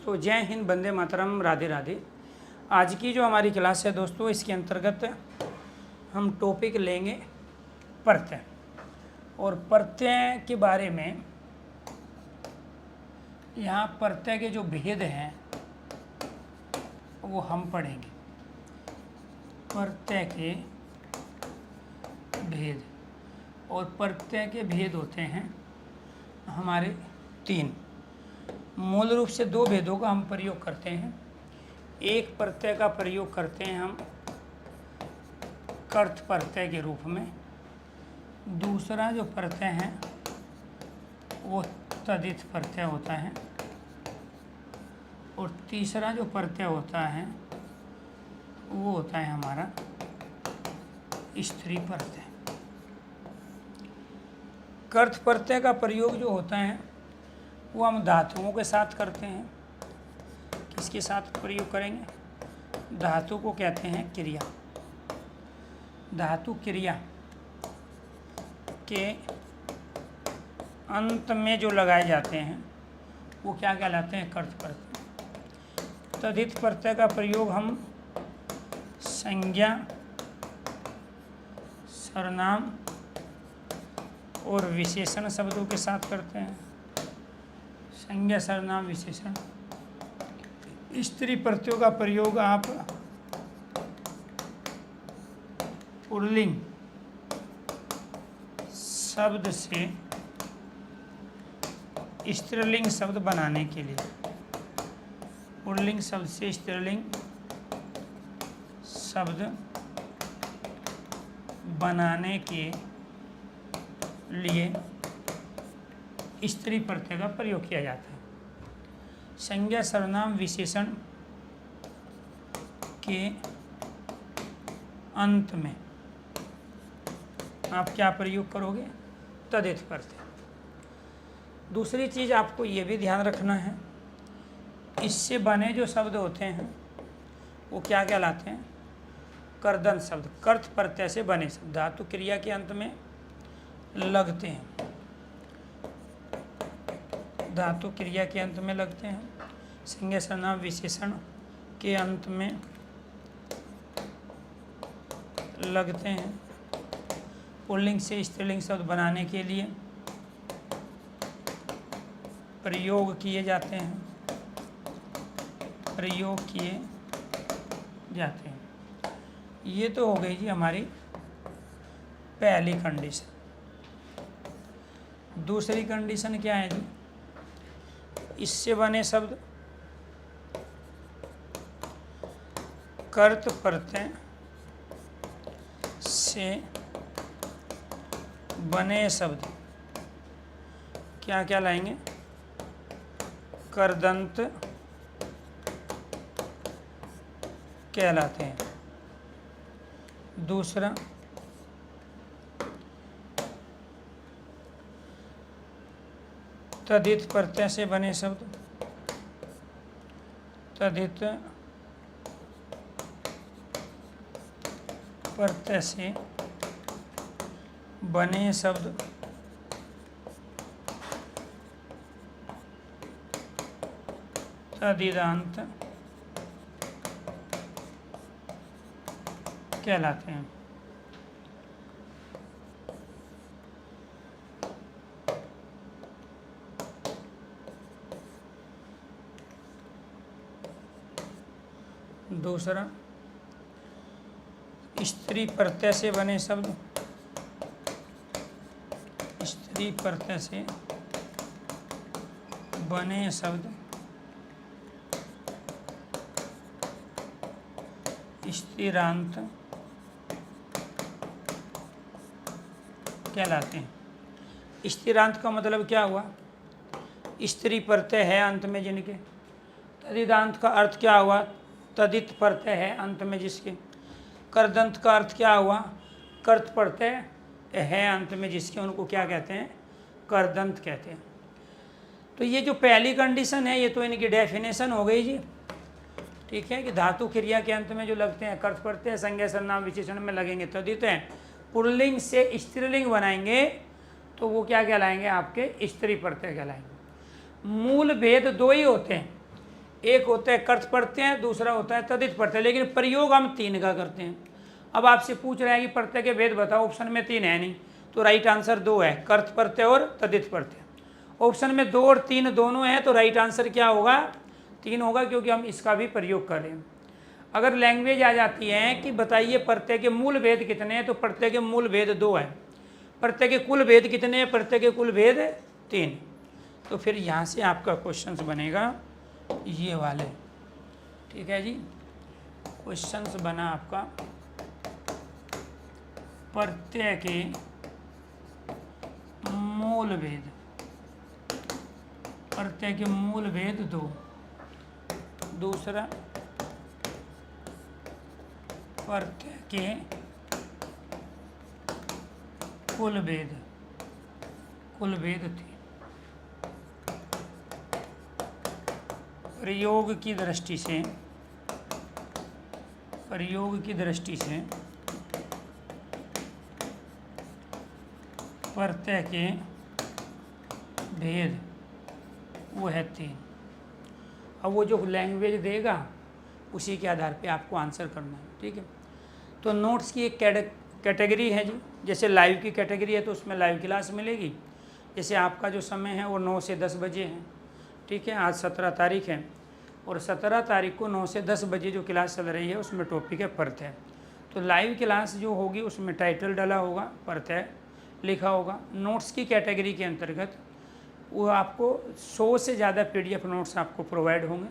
दोस्तों, जय हिंद, वंदे मातरम, राधे राधे। आज की जो हमारी क्लास है दोस्तों, इसके अंतर्गत हम टॉपिक लेंगे प्रत्यय। और प्रत्यय के बारे में यहाँ प्रत्यय के जो भेद हैं वो हम पढ़ेंगे। प्रत्यय के भेद, और प्रत्यय के भेद होते हैं हमारे तीन। मूल रूप से दो भेदों का हम प्रयोग करते हैं। एक प्रत्यय का प्रयोग करते हैं हम कर्त प्रत्यय के रूप में, दूसरा जो प्रत्यय है वो तदित प्रत्यय होता है, और तीसरा जो प्रत्यय होता है वो होता है हमारा स्त्री प्रत्यय। कर्त प्रत्यय का प्रयोग जो होता है वो हम धातुओं के साथ करते हैं। किसके साथ प्रयोग करेंगे? धातु को कहते हैं क्रिया। धातु क्रिया के अंत में जो लगाए जाते हैं वो क्या कहलाते हैं? कर्त प्रत्यय। तदित प्रत्यय का प्रयोग हम संज्ञा, सर्वनाम और विशेषण शब्दों के साथ करते हैं। संज्ञा, सर्वनाम, विशेषण। स्त्री प्रत्ययों का प्रयोग आप पुल्लिंग शब्द से स्त्रीलिंग शब्द बनाने के लिए, पुल्लिंग शब्द से स्त्रीलिंग शब्द बनाने के लिए स्त्री प्रत्यय का प्रयोग किया जाता है। संज्ञा, सर्वनाम, विशेषण के अंत में आप क्या प्रयोग करोगे? तदित प्रत्यय। दूसरी चीज़ आपको ये भी ध्यान रखना है, इससे बने जो शब्द होते हैं वो क्या कहलाते हैं? कर्दंत शब्द। कर्त प्रत्यय से बने शब्द धातु क्रिया के अंत में लगते हैं। धातु क्रिया के अंत में लगते हैं। संज्ञा, सर्वनाम, विशेषण के अंत में लगते हैं। पुल्लिंग से स्त्रीलिंग शब्द बनाने के लिए प्रयोग किए जाते हैं। प्रयोग किए जाते हैं। ये तो हो गई जी हमारी पहली कंडीशन। दूसरी कंडीशन क्या है जी? इससे बने शब्द कर्त प्रत्यय से बने शब्द क्या क्या लाएंगे? कर्दंत कहलाते हैं। दूसरा तदित प्रत्यय से बने शब्द, तदित प्रत्यय से बने शब्द तदिदांत कहलाते हैं। दूसरा स्त्री प्रत्यय से बने शब्द, स्त्री प्रत्यय से बने शब्द स्त्रीरांत कहलाते हैं। स्त्रीरांत का मतलब क्या हुआ? स्त्री प्रत्यय है अंत में जिनके। तदिदांत का अर्थ क्या हुआ? तदित प्रत्यय है अंत में जिसके। कर्दंत का अर्थ क्या हुआ? कर्त प्रत्यय है अंत में जिसके, उनको क्या कहते हैं? कर्दंत कहते हैं। तो ये जो पहली कंडीशन है ये तो इनकी डेफिनेशन हो गई जी। ठीक है कि धातु क्रिया के अंत में जो लगते हैं कर्त प्रत्यय, संज्ञा, सर्वनाम, विशेषण में लगेंगे तदित हैं। पुल्लिंग से स्त्रीलिंग बनाएंगे तो वो क्या कहलाएंगे? आपके स्त्री प्रत्यय कहलाएंगे। मूल भेद दो ही होते हैं, एक होता है कर्त प्रत्यय, दूसरा होता है तदित प्रत्यय, लेकिन प्रयोग हम 3 का करते हैं। अब आपसे पूछ रहा है कि प्रत्यय के भेद बताओ, ऑप्शन में 3 है नहीं, तो राइट आंसर 2 है, कर्त प्रत्यय और तदित प्रत्यय। ऑप्शन में 2 और 3 दोनों है, तो राइट आंसर क्या होगा? 3 होगा, क्योंकि हम इसका भी प्रयोग कर रहे हैं। अगर लैंग्वेज आ जाती है कि बताइए प्रत्यय के मूल भेद कितने हैं, तो प्रत्यय के मूल भेद 2 है। प्रत्यय के कुल भेद कितने हैं? प्रत्यय के कुल भेद 3। तो फिर यहाँ से आपका क्वेश्चंस बनेगा ये वाले, ठीक है जी। क्वेश्चंस बना आपका प्रत्यय के मूल भेद, प्रत्यय के मूल भेद 2, दूसरा प्रत्यय के कुल भेद 3। प्रयोग की दृष्टि से प्रत्यय के भेद वो है 3। अब वो जो लैंग्वेज देगा उसी के आधार पे आपको आंसर करना है, ठीक है। तो नोट्स की एक कैटेगरी है जी, जैसे लाइव की कैटेगरी है तो उसमें लाइव क्लास मिलेगी। जैसे आपका जो समय है वो 9 से 10 बजे है, ठीक है। आज 17 तारीख है और 17 तारीख को 9 से 10 बजे जो क्लास चल रही है उसमें टॉपिक है प्रत्यय। तो लाइव क्लास जो होगी उसमें टाइटल डाला होगा, प्रत्यय लिखा होगा। नोट्स की कैटेगरी के अंतर्गत वो आपको 100 से ज़्यादा PDF नोट्स आपको प्रोवाइड होंगे,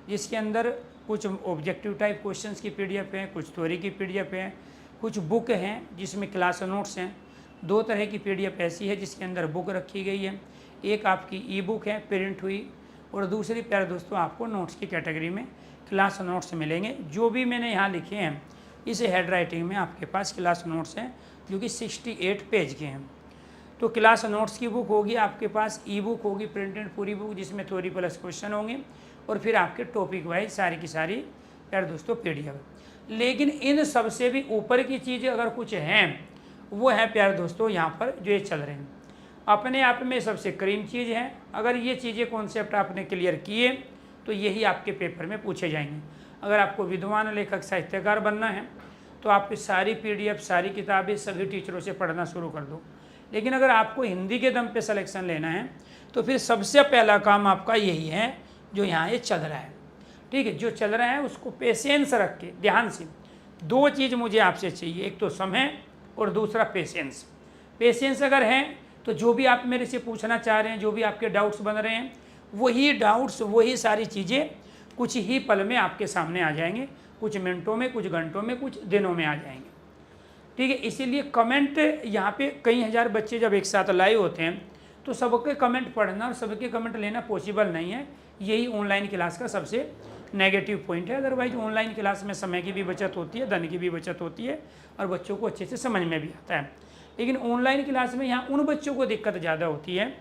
जिसके अंदर कुछ ऑब्जेक्टिव टाइप क्वेश्चंस की PDF है, कुछ थ्योरी की PDF है, कुछ बुक हैं जिसमें क्लास नोट्स हैं। 2 तरह की PDF ऐसी है जिसके अंदर बुक रखी गई है, एक आपकी ई बुक है प्रिंट हुई, और दूसरी प्यारे दोस्तों आपको नोट्स की कैटेगरी में क्लास नोट्स मिलेंगे। जो भी मैंने यहाँ लिखे हैं इस हैंड राइटिंग में आपके पास क्लास नोट्स हैं, जो कि 68 पेज के हैं। तो क्लास नोट्स की बुक होगी आपके पास, ई बुक होगी प्रिंटेड पूरी बुक, जिसमें थ्योरी प्लस क्वेश्चन होंगे, और फिर आपके टॉपिक वाइज सारी की सारी प्यारे दोस्तों PDF। लेकिन इन सबसे भी ऊपर की चीज़ें अगर कुछ हैं वो है प्यारे दोस्तों यहाँ पर जो ये चल रहे हैं, अपने आप में सबसे क्रीम चीज़ है। अगर ये चीज़ें कॉन्सेप्ट आपने क्लियर किए तो यही आपके पेपर में पूछे जाएंगे। अगर आपको विद्वान लेखक साहित्यकार बनना है तो आप सारी PDF सारी किताबें सभी टीचरों से पढ़ना शुरू कर दो। लेकिन अगर आपको हिंदी के दम पे सिलेक्शन लेना है तो फिर सबसे पहला काम आपका यही है जो यहाँ ये चल रहा है, ठीक है। जो चल रहा है उसको पेशेंस रख के ध्यान से, 2 चीज़ मुझे आपसे चाहिए, एक तो समय और दूसरा पेशेंस। पेशेंस अगर है तो जो भी आप मेरे से पूछना चाह रहे हैं, जो भी आपके डाउट्स बन रहे हैं, वही डाउट्स वही सारी चीज़ें कुछ ही पल में आपके सामने आ जाएंगे, कुछ मिनटों में, कुछ घंटों में, कुछ दिनों में आ जाएंगे, ठीक है। इसीलिए कमेंट यहाँ पे कई हज़ार बच्चे जब एक साथ लाइव होते हैं तो सबके कमेंट पढ़ना और सबके कमेंट लेना पॉसिबल नहीं है। यही ऑनलाइन क्लास का सबसे नेगेटिव पॉइंट है। अदरवाइज ऑनलाइन क्लास में समय की भी बचत होती है, धन की भी बचत होती है, और बच्चों को अच्छे से समझ में भी आता है। लेकिन ऑनलाइन क्लास में यहाँ उन बच्चों को दिक्कत ज़्यादा होती है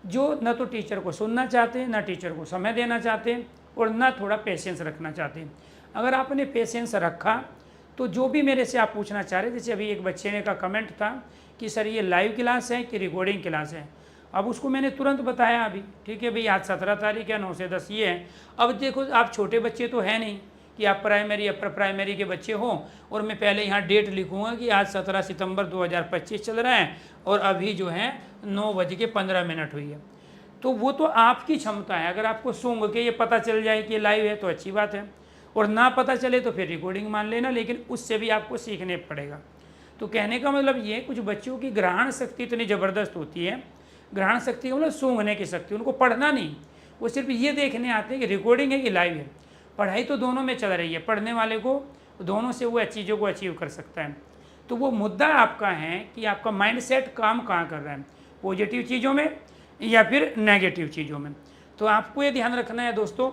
जो न तो टीचर को सुनना चाहते हैं, न टीचर को समय देना चाहते हैं, और न थोड़ा पेशेंस रखना चाहते हैं। अगर आपने पेशेंस रखा तो जो भी मेरे से आप पूछना चाह रहे, जैसे अभी एक बच्चे ने का कमेंट था कि सर ये लाइव क्लास है कि रिकॉर्डिंग क्लास है, अब उसको मैंने तुरंत बताया अभी, ठीक है भाई आज 17 तारीख है, 9 से 10 ये है। अब देखो आप छोटे बच्चे तो हैं नहीं कि आप प्राइमरी अपर प्राइमरी के बच्चे हों और मैं पहले यहाँ डेट लिखूँगा कि आज 17 सितंबर 2025 चल रहा है और अभी जो है 9:15 हुई है। तो वो तो आपकी क्षमता है। अगर आपको सूंघ के ये पता चल जाए कि लाइव है तो अच्छी बात है, और ना पता चले तो फिर रिकॉर्डिंग मान लेना, लेकिन उससे भी आपको सीखने पड़ेगा। तो कहने का मतलब ये, कुछ बच्चों की ग्रहण शक्ति इतनी ज़बरदस्त होती है, ग्रहण शक्ति मतलब सूंघने की शक्ति, उनको पढ़ना नहीं, वो सिर्फ ये देखने आते हैं कि रिकॉर्डिंग है कि लाइव है। पढ़ाई तो दोनों में चल रही है, पढ़ने वाले को दोनों से वो चीज़ों को अचीव कर सकता है। तो वो मुद्दा आपका है कि आपका माइंडसेट काम कहाँ कर रहा है, पॉजिटिव चीज़ों में या फिर नेगेटिव चीज़ों में। तो आपको ये ध्यान रखना है दोस्तों,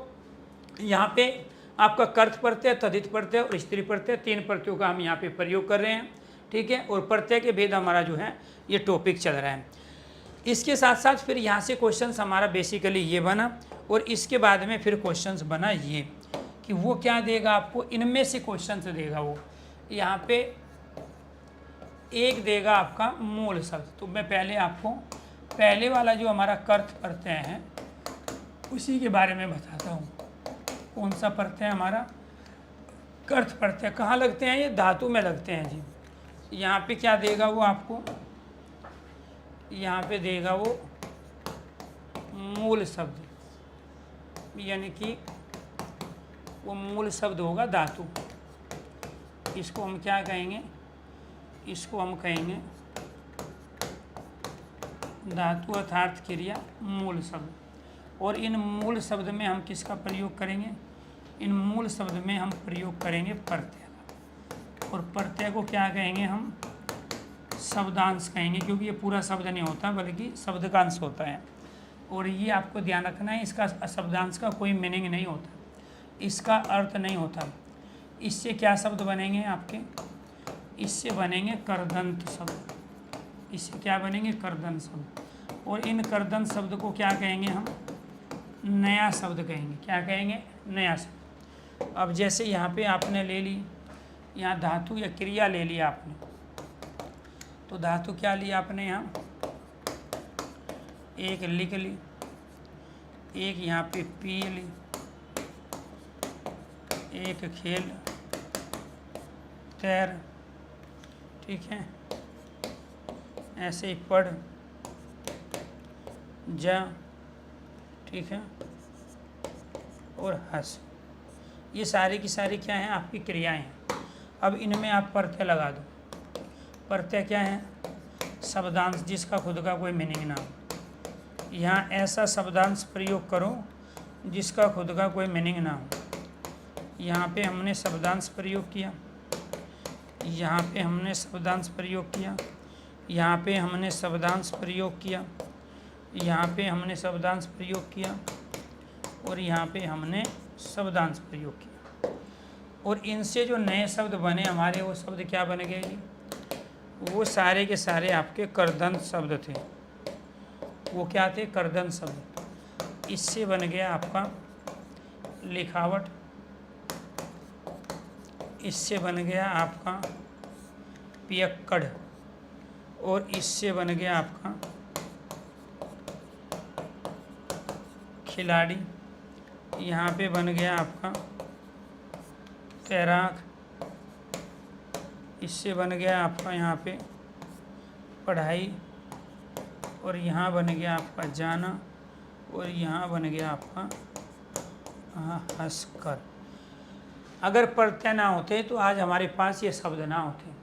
यहाँ पे आपका कर्त प्रत्यय, तद्धित प्रत्यय और स्त्री प्रत्यय, 3 प्रत्ययों का हम यहाँ पे प्रयोग कर रहे हैं, ठीक है। और प्रत्यय के भेद हमारा जो है ये टॉपिक चल रहा है। इसके साथ साथ फिर यहाँ से क्वेश्चंस हमारा बेसिकली ये बना, और इसके बाद में फिर क्वेश्चंस बना ये कि वो क्या देगा आपको, इनमें से क्वेश्चंस देगा वो। यहाँ पे एक देगा आपका मूल शब्द। तो मैं पहले आपको पहले वाला जो हमारा कर्त प्रत्यय है उसी के बारे में बताता हूँ। कौन सा प्रत्यय हमारा? कर्थ प्रत्यय। कहाँ लगते हैं ये? धातु में लगते हैं जी। यहाँ पे क्या देगा वो आपको? यहाँ पे देगा वो मूल शब्द, यानी कि वो मूल शब्द होगा धातु। इसको हम क्या कहेंगे? इसको हम कहेंगे धातु अर्थात क्रिया मूल शब्द। और इन मूल शब्द में हम किसका प्रयोग करेंगे? इन मूल शब्द में हम प्रयोग करेंगे प्रत्यय का। और प्रत्यय को क्या कहेंगे हम? शब्दांश कहेंगे, क्योंकि ये पूरा शब्द नहीं होता बल्कि शब्द का अंश होता है। और ये आपको ध्यान रखना है, इसका शब्दांश का कोई मीनिंग नहीं होता, इसका अर्थ नहीं होता। इससे क्या शब्द बनेंगे आपके? इससे बनेंगे करदंत शब्द। इससे क्या बनेंगे? करदंत शब्द। और इन करदंत शब्द को क्या कहेंगे हम? नया शब्द कहेंगे। क्या कहेंगे? नया शब्द। अब जैसे यहाँ पे आपने ले ली, यहाँ धातु या क्रिया ले ली आपने, तो धातु क्या लिया आपने? यहाँ एक लिख ली, एक यहाँ पे पी ली, एक खेल, तैर, ठीक है, ऐसे ही पढ़, जा, ठीक है, और हंस। ये सारी की सारी क्या हैं? आपकी क्रियाएं हैं। अब इनमें आप प्रत्यय लगा दो। प्रत्यय क्या है? शब्दांश जिसका खुद का कोई मीनिंग ना हो। यहाँ ऐसा शब्दांश प्रयोग करो जिसका खुद का कोई मीनिंग ना हो। यहाँ पे हमने शब्दांश प्रयोग किया, यहाँ पे हमने शब्दांश प्रयोग किया, यहाँ पे हमने शब्दांश प्रयोग किया, यहाँ पे हमने शब्दांश प्रयोग किया, और यहाँ पे हमने शब्दांश प्रयोग किया। और इनसे जो नए शब्द बने हमारे, वो शब्द क्या बन गए जी? वो सारे के सारे आपके करदंत शब्द थे। वो क्या थे? करदंत शब्द। इससे बन गया आपका लिखावट, इससे बन गया आपका पियक्कड़, और इससे बन गया आपका खिलाड़ी। यहाँ पे बन गया आपका तैराक, इससे बन गया आपका यहाँ पे पढ़ाई, और यहाँ बन गया आपका जाना, और यहाँ बन गया आपका हंसकर। अगर प्रत्यय ना होते तो आज हमारे पास ये शब्द ना होते,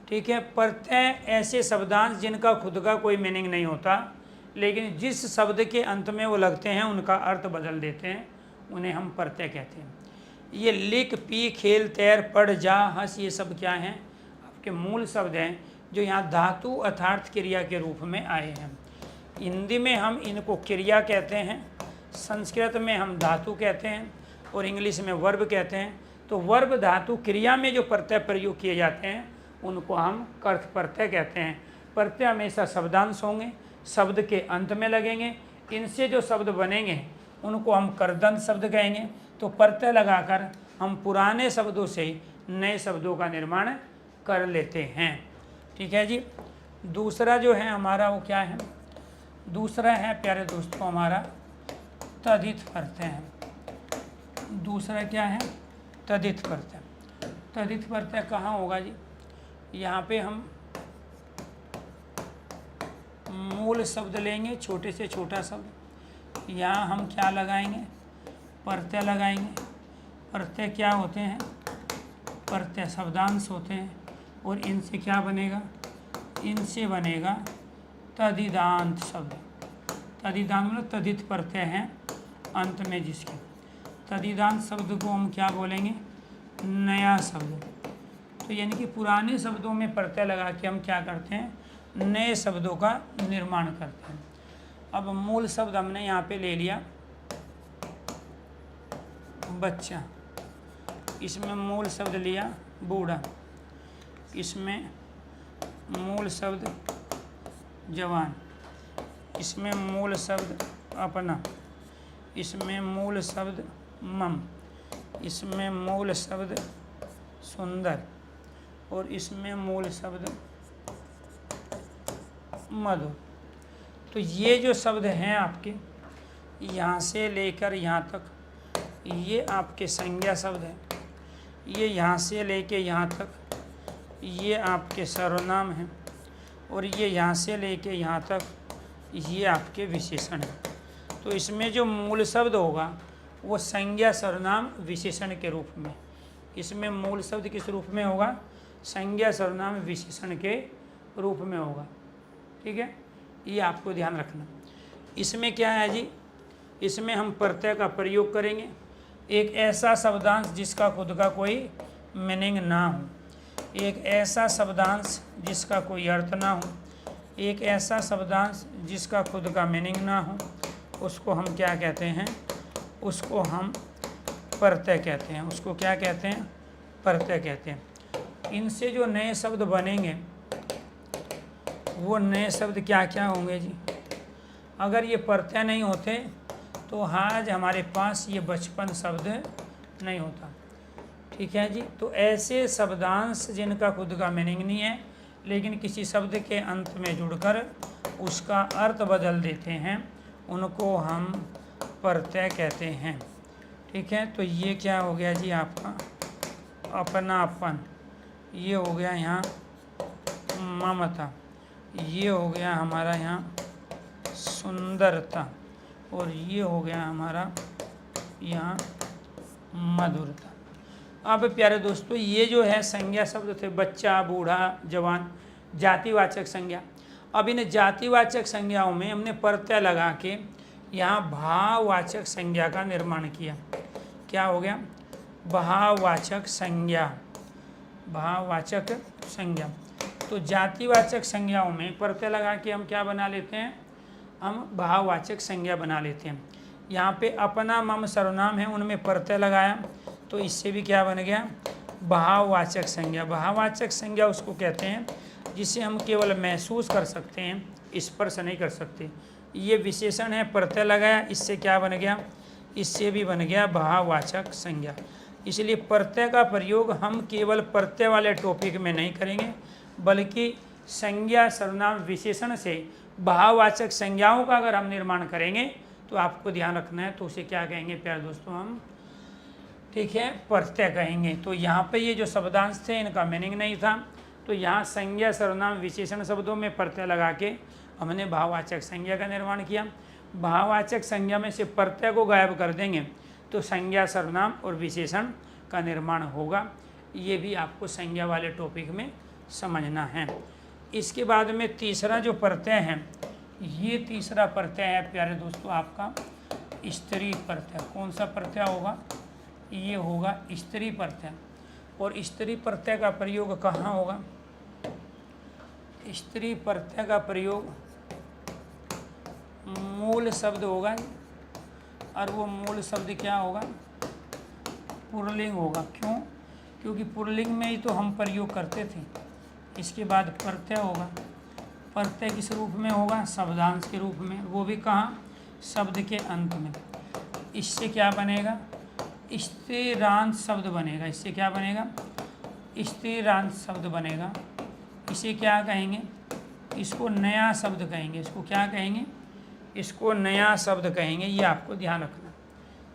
ठीक है। प्रत्यय ऐसे शब्दांश जिनका खुद का कोई मीनिंग नहीं होता, लेकिन जिस शब्द के अंत में वो लगते हैं उनका अर्थ बदल देते हैं, उन्हें हम प्रत्यय कहते हैं। ये लिख, पी, खेल, तैर, पढ़, जा, हंस, ये सब क्या हैं? आपके मूल शब्द हैं जो यहाँ धातु अर्थात क्रिया के रूप में आए हैं। हिंदी में हम इनको क्रिया कहते हैं, संस्कृत में हम धातु कहते हैं, और इंग्लिश में वर्ब कहते हैं। तो वर्ब, धातु, क्रिया में जो प्रत्यय प्रयोग किए जाते हैं उनको हम कर्त प्रत्यय कहते हैं। प्रत्यय हमेशा शब्दांश होंगे, शब्द के अंत में लगेंगे। इनसे जो शब्द बनेंगे उनको हम करदंत शब्द कहेंगे। तो प्रत्यय लगाकर हम पुराने शब्दों से नए शब्दों का निर्माण कर लेते हैं, ठीक है जी। दूसरा जो है हमारा वो क्या है? दूसरा है प्यारे दोस्तों हमारा तदित प्रत्यय है। दूसरा क्या है? तदित प्रत्यय। तदित प्रत्यय कहाँ होगा जी? यहाँ पे हम मूल शब्द लेंगे, छोटे से छोटा शब्द, यहाँ हम क्या लगाएंगे? प्रत्यय लगाएंगे। प्रत्यय क्या होते हैं? प्रत्यय शब्दांश होते हैं, और इनसे क्या बनेगा? इनसे बनेगा तदिदांत शब्द। तदिदांत मतलब तदित प्रत्यय हैं अंत में जिसके। तदिदांत शब्द को हम क्या बोलेंगे? नया शब्द। तो यानी कि पुराने शब्दों में प्रत्यय लगा के हम क्या करते हैं? नए शब्दों का निर्माण करते हैं। अब मूल शब्द हमने यहाँ पे ले लिया बच्चा, इसमें मूल शब्द लिया बूढ़ा, इसमें मूल शब्द जवान, इसमें मूल शब्द अपना, इसमें मूल शब्द मम, इसमें मूल शब्द सुंदर, और इसमें मूल शब्द मधुर। तो ये जो शब्द हैं आपके, यहाँ से लेकर यहाँ तक ये आपके संज्ञा शब्द है, ये यहाँ से लेके यहाँ तक ये आपके सर्वनाम हैं, और ये यहाँ से लेके यहाँ तक ये आपके विशेषण हैं। तो इसमें जो मूल शब्द होगा वो संज्ञा सर्वनाम विशेषण के रूप में, इसमें मूल शब्द किस रूप में होगा? संज्ञा सर्वनाम विशेषण के रूप में होगा। ठीक है, ये आपको ध्यान रखना। इसमें क्या है जी, इसमें हम प्रत्यय का प्रयोग करेंगे। एक ऐसा शब्दांश जिसका खुद का कोई मीनिंग ना हो, एक ऐसा शब्दांश जिसका कोई अर्थ ना हो, एक ऐसा शब्दांश जिसका खुद का मीनिंग ना हो, उसको हम क्या कहते हैं? उसको हम प्रत्यय कहते हैं। उसको क्या कहते हैं? प्रत्यय कहते हैं। इनसे जो नए शब्द बनेंगे वो नए शब्द क्या क्या होंगे जी? अगर ये प्रत्यय नहीं होते तो आज हमारे पास ये बचपन शब्द नहीं होता। ठीक है जी, तो ऐसे शब्दांश जिनका खुद का मीनिंग नहीं है लेकिन किसी शब्द के अंत में जुड़कर उसका अर्थ बदल देते हैं, उनको हम प्रत्यय कहते हैं। ठीक है, तो ये क्या हो गया जी आपका अपनापन, ये हो गया यहाँ ममता, ये हो गया हमारा यहाँ सुंदरता, और ये हो गया हमारा यहाँ मधुरता। अब प्यारे दोस्तों, ये जो है संज्ञा शब्द थे, बच्चा, बूढ़ा, जवान, जातिवाचक संज्ञा। अब इन जातिवाचक संज्ञाओं में हमने प्रत्यय लगा के यहाँ भाववाचक संज्ञा का निर्माण किया। क्या हो गया? भाववाचक संज्ञा, भाववाचक संज्ञा। तो जातिवाचक संज्ञाओं में प्रत्यय लगा के हम क्या बना लेते हैं? हम भाववाचक संज्ञा बना लेते हैं। यहाँ पे अपना, मम, सर्वनाम है, उनमें प्रत्यय लगाया तो इससे भी क्या बन गया? भाववाचक संज्ञा। भाववाचक संज्ञा उसको कहते हैं जिसे हम केवल महसूस कर सकते हैं, स्पर्श नहीं कर सकते। ये विशेषण है, प्रत्यय लगाया, इससे क्या बन गया? इससे भी बन गया भाववाचक संज्ञा। इसलिए प्रत्यय का प्रयोग हम केवल प्रत्यय वाले टॉपिक में नहीं करेंगे, बल्कि संज्ञा, सर्वनाम, विशेषण से भाववाचक संज्ञाओं का अगर हम निर्माण करेंगे तो आपको ध्यान रखना है, तो उसे क्या कहेंगे प्यारे दोस्तों? हम, ठीक है, प्रत्यय कहेंगे। तो यहाँ पे ये जो शब्दांश थे इनका मीनिंग नहीं था, तो यहाँ संज्ञा, सर्वनाम, विशेषण शब्दों में प्रत्यय लगा के हमने भाववाचक संज्ञा का निर्माण किया। भाववाचक संज्ञा में से प्रत्यय को गायब कर देंगे तो संज्ञा, सर्वनाम और विशेषण का निर्माण होगा। ये भी आपको संज्ञा वाले टॉपिक में समझना है। इसके बाद में तीसरा जो प्रत्यय है, ये तीसरा प्रत्यय है प्यारे दोस्तों आपका स्त्री प्रत्यय। कौन सा प्रत्यय होगा? ये होगा स्त्री प्रत्यय। और स्त्री प्रत्यय का प्रयोग कहाँ होगा? स्त्री प्रत्यय का प्रयोग मूल शब्द होगा, और वो मूल शब्द क्या होगा? पुल्लिंग होगा। क्यों? क्योंकि पुल्लिंग में ही तो हम प्रयोग करते थे। इसके बाद प्रत्यय होगा। प्रत्यय किस रूप में होगा? शब्दांश के रूप में, वो भी कहाँ? शब्द के अंत में। इससे क्या बनेगा? स्त्रीरांत शब्द बनेगा। इससे क्या बनेगा? स्त्रीरांत शब्द बनेगा। इसे क्या कहेंगे? इसको नया शब्द कहेंगे। इसको क्या कहेंगे? इसको नया शब्द कहेंगे। ये आपको ध्यान रखना।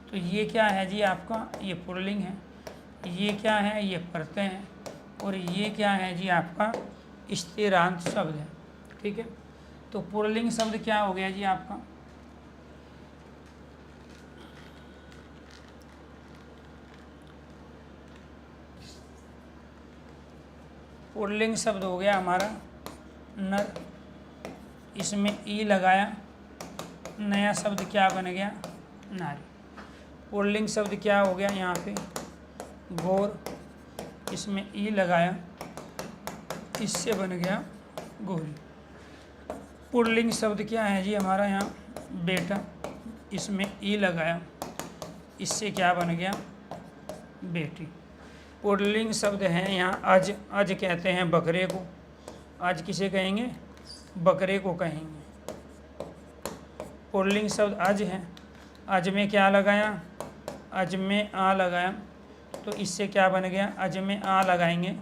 तो ये क्या है जी आपका? ये पुल्लिंग है। ये क्या है? ये प्रत्यय है। और ये क्या है जी आपका? स्त्रीरांत शब्द है। ठीक है, तो पुल्लिंग शब्द क्या हो गया जी आपका? पुल्लिंग शब्द हो गया हमारा नर। इसमें ई लगाया, नया शब्द क्या बन गया? नारी। पुल्लिंग शब्द क्या हो गया यहाँ पे? गौर। इसमें ई लगाया, इससे बन गया गौरी। पुल्लिंग शब्द क्या है जी हमारा यहाँ? बेटा। इसमें ई लगाया, इससे क्या बन गया? बेटी। पुल्लिंग शब्द है यहाँ अज। अज कहते हैं बकरे को। अज किसे कहेंगे? बकरे को कहेंगे। पुल्लिंग शब्द अज है। अज में क्या लगाया? अज में आ लगाया, तो इससे क्या बन गया? अज में आ लगाएंगे,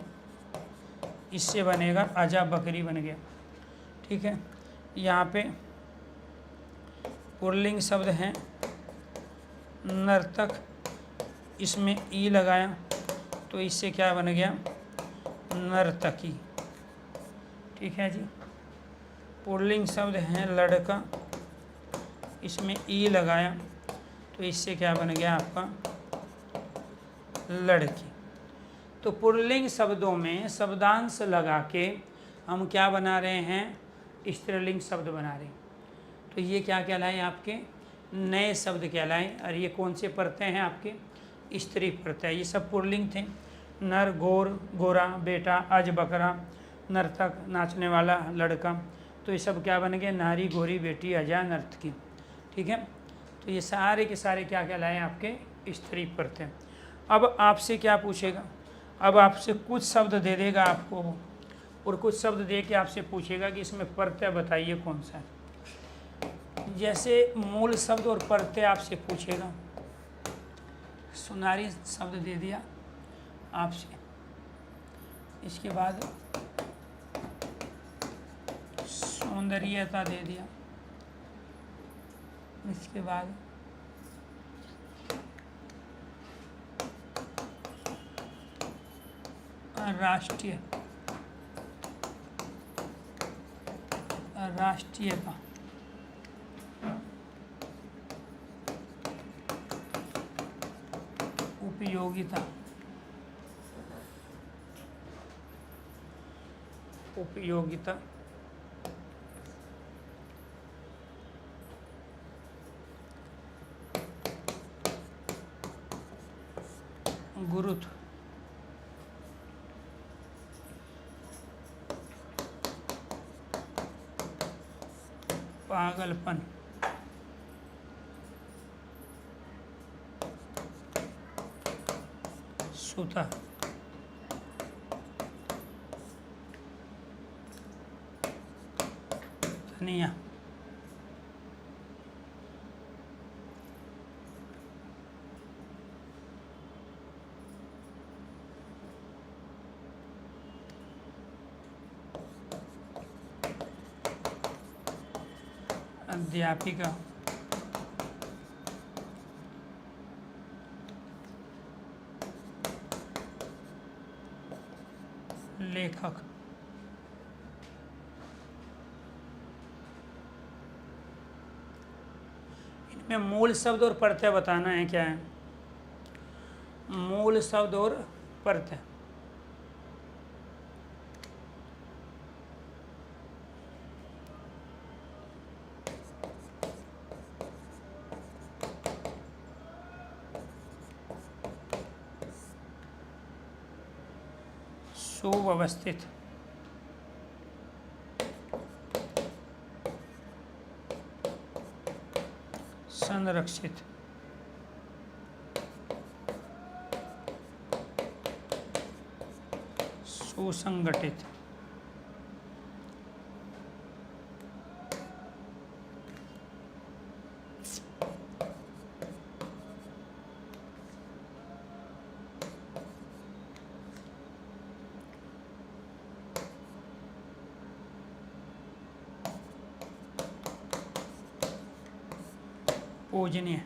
इससे बनेगा अजा, बकरी बन गया। ठीक है, यहाँ पे पुल्लिंग शब्द हैं नर्तक। इसमें ई लगाया तो इससे क्या बन गया, नर्तकी। ठीक है जी। पुल्लिंग शब्द है लड़का, इसमें ई लगाया तो इससे क्या बन गया आपका, लड़की। तो पुल्लिंग शब्दों में शब्दांश लगा के हम क्या बना रहे हैं, स्त्रीलिंग शब्द बना रहे हैं। तो ये क्या कहलाए, आपके नए शब्द कहलाए। और ये कौन से प्रत्यय हैं आपके, स्त्री प्रत्यय। ये सब पुल्लिंग थे। नर, गोर, गोरा, बेटा, अज, बकरा, नर्तक, नाचने वाला, लड़का। तो ये सब क्या बन गए, नारी, गोरी, बेटी, अजा, नर्तकी। ठीक है। तो ये सारे के सारे क्या कहलाए, आपके स्त्री प्रत्यय। अब आपसे क्या पूछेगा, अब आपसे कुछ शब्द दे देगा आपको, और कुछ शब्द दे के आपसे पूछेगा कि इसमें प्रत्यय बताइए कौन सा है। जैसे मूल शब्द और प्रत्यय आपसे पूछेगा, सुनारी शब्द दे दिया आपसे, इसके बाद सौंदर्यता दे दिया, इसके बाद राष्ट्रीयता, उपयोगिता, गुरुत्व, पागलपन, सुता, धनिया, अध्यापिका, लेखक। इनमें मूल शब्द और प्रत्यय बताना है। क्या है, मूल शब्द और प्रत्यय। सुव्यवस्थित, संरक्षित, सुसंगठित, पूजनीय,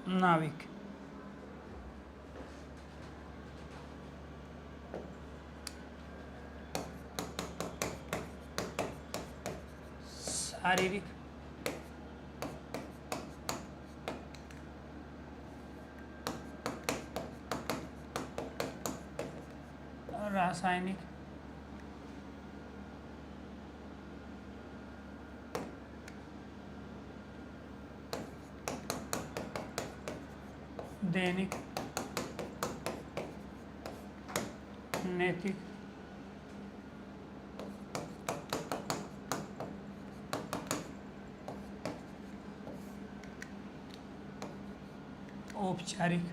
नाविक, शारीरिक, रासायनिक, दैनिक, नैतिक, औपचारिक।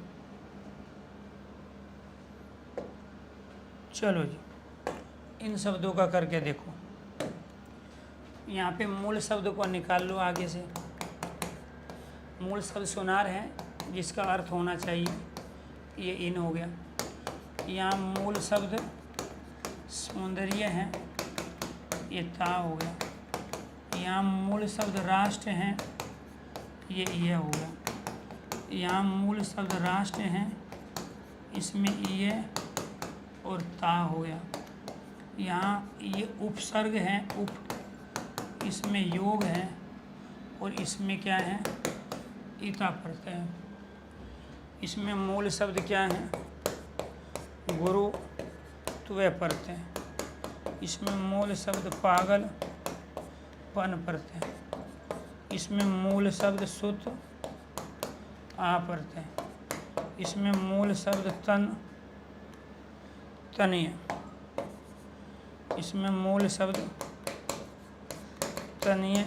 चलो जी, इन शब्दों का करके देखो। यहाँ पे मूल शब्द को निकाल लो आगे से। मूल शब्द सुनार है जिसका अर्थ होना चाहिए, ये इन हो गया। यहाँ मूल शब्द सौंदर्य है, ये ता हो गया। यहाँ मूल शब्द राष्ट्र हैं, ये हो गया। यहाँ मूल शब्द राष्ट्र हैं, इसमें ये और ता हो गया। यहाँ ये उपसर्ग है, इसमें योग है और इसमें क्या है, इता प्रत्यय है। इसमें मूल शब्द क्या है, गुरु त्व प्रत्यय। इसमें मूल शब्द पागल पन प्रत्यय। इसमें मूल शब्द सुत आ प्रत्यय। इसमें मूल शब्द तन तनीय। इसमें मूल शब्द तनीय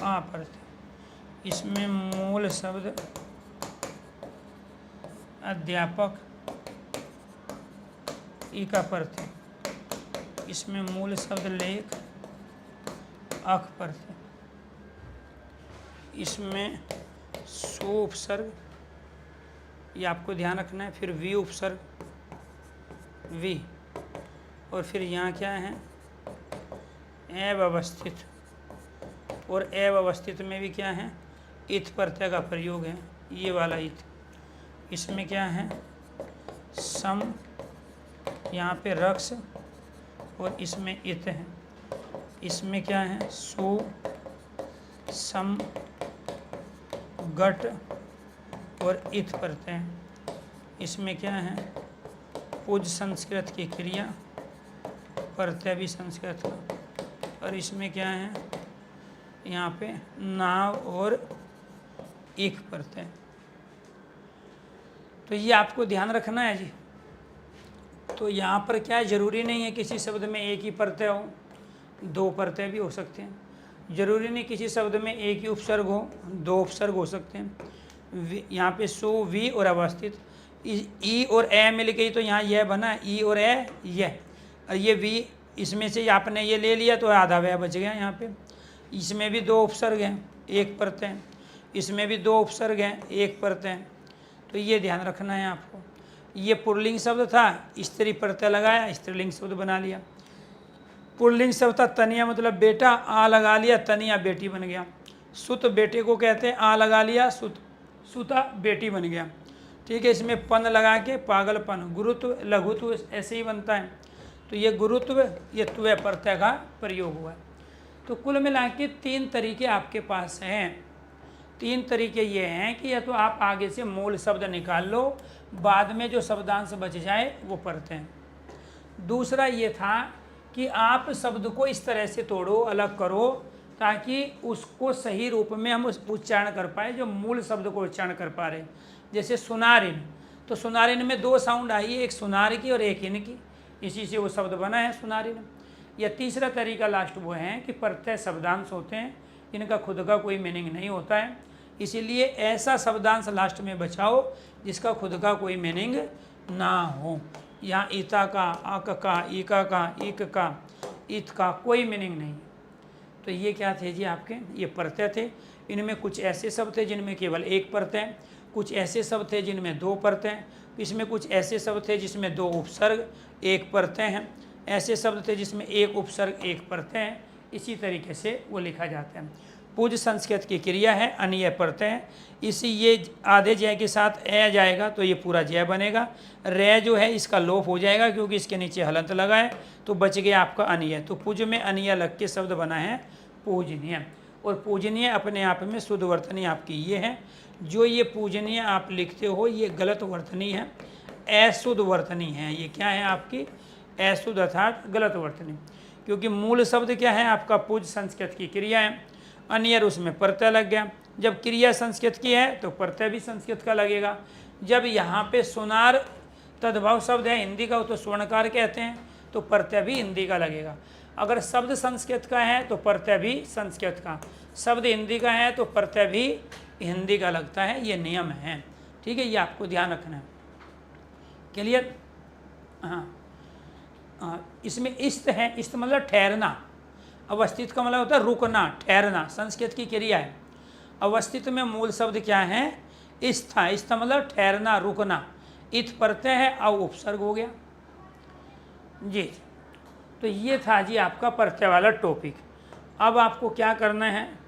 आ प्रत्यय। इसमें मूल शब्द अध्यापक ई का प्रत्यय। इसमें मूल शब्द लेख अख प्रत्यय। इसमें सो उपसर्ग, ये आपको ध्यान रखना है। फिर वी उपसर्ग वी, और फिर यहाँ क्या है, अव्यवस्थित। और अव्यवस्थित में भी क्या है, इत प्रत्यय का प्रयोग है, ये वाला इत। इसमें क्या है, सम, यहाँ पे रक्ष, और इसमें इत है। इसमें क्या है, सु सम गट और इत प्रत्यय। इसमें क्या है, पुज संस्कृत की क्रिया, प्रत्यय भी संस्कृत का। और इसमें क्या है, यहाँ पे नाव और एक प्रत्यय। तो ये आपको ध्यान रखना है जी। तो यहाँ पर क्या है, जरूरी नहीं है किसी शब्द में एक ही प्रत्यय हो, दो प्रत्यय भी हो सकते हैं। जरूरी नहीं किसी शब्द में एक ही उपसर्ग हो, दो उपसर्ग हो सकते हैं। यहाँ पे सो वी और अवस्थित, ई और ए मिल गई तो यहाँ यह बना, ई और ए यह, और ये वी, इसमें से आपने ये ले लिया तो आधा वह बच गया। यहाँ पे इसमें भी दो उपसर्ग हैं, एक प्रत्यय। इसमें भी दो उपसर्ग हैं, एक प्रत्यय। तो ये ध्यान रखना है आपको। ये पुल्लिंग शब्द था, स्त्री प्रत्यय लगाया, स्त्रीलिंग शब्द बना लिया। पुल्लिंग शब्द था तनिया, मतलब बेटा, आ लगा लिया, तनिया बेटी बन गया। सुत बेटे को कहते हैं, आ लगा लिया, सुता बेटी बन गया। ठीक है। इसमें पन लगा के पागलपन, गुरुत्व लघुत्व ऐसे ही बनता है। तो ये गुरुत्व, ये त्व प्रत्यय का प्रयोग हुआ है। तो कुल मिला के तीन तरीके आपके पास हैं। तीन तरीके ये हैं कि या तो आप आगे से मूल शब्द निकाल लो, बाद में जो शब्दांश बच जाए वो पढ़ते हैं। दूसरा ये था कि आप शब्द को इस तरह से तोड़ो, अलग करो, ताकि उसको सही रूप में हम उच्चारण कर पाए, जो मूल शब्द को उच्चारण कर पा रहे। जैसे सुनारिन, तो सुनारिन में दो साउंड आई है, एक सुनार की और एक इन की, इसी से वो शब्द बना है सुनारिन। या तीसरा तरीका लास्ट वो है कि प्रत्यय शब्दांश होते हैं, इनका खुद का कोई मीनिंग नहीं होता है, इसीलिए ऐसा शब्दांश लास्ट में बचाओ जिसका खुद का कोई मीनिंग ना हो। यहाँ ईता का, अक का, ईका का, इक का, इत का कोई मीनिंग नहीं। तो ये क्या थे जी आपके, ये प्रत्यय थे। इनमें कुछ ऐसे शब्द थे जिनमें केवल एक प्रत्यय, कुछ ऐसे शब्द थे जिनमें दो प्रत्यय, इसमें कुछ ऐसे शब्द थे जिसमें दो उपसर्ग एक प्रत्यय हैं, ऐसे शब्द थे जिसमें एक उपसर्ग एक प्रत्यय है। इसी तरीके से वो लिखा जाता है। पूज संस्कृत की क्रिया है, अन्य प्रत्यय है। इसी ये आधे जय के साथ ए जाएगा तो ये पूरा जय बनेगा। रे जो है इसका लोप हो जाएगा क्योंकि इसके नीचे हलंत लगा है, तो बच गया आपका अन्य। तो पूज में अन्य लग के शब्द बना है पूजनीय। और पूजनीय अपने आप में शुद्ध वर्तनी आपकी ये है। जो ये पूजनीय आप लिखते हो ये गलत वर्तनी है, अशुद्ध वर्तनी है। ये क्या है आपकी, अशुद्ध अर्थात गलत वर्तनी। क्योंकि मूल शब्द क्या है आपका, पूज संस्कृत की क्रिया है, अन्य उसमें प्रत्यय लग गया। जब क्रिया संस्कृत की है तो प्रत्यय भी संस्कृत का लगेगा। जब यहाँ पे सुनार तद्भव शब्द है हिंदी का, तो स्वर्णकार कहते हैं, तो प्रत्यय भी हिंदी का लगेगा। अगर शब्द संस्कृत का है तो प्रत्यय भी संस्कृत का, शब्द हिंदी का है तो प्रत्यय भी हिंदी का लगता है। ये नियम है, ठीक है, ये आपको ध्यान रखना है। क्लियर? हाँ, इसमें इस्त है, इस्त मतलब ठहरना। अवस्थित का मतलब होता है रुकना, ठहरना, संस्कृत की क्रिया है। अवस्थित में मूल शब्द क्या है? स्थ। स्थ मतलब ठहरना, रुकना। इत प्रत्यय है, अव उपसर्ग हो गया जी। तो ये था जी आपका प्रत्यय वाला टॉपिक। अब आपको क्या करना है,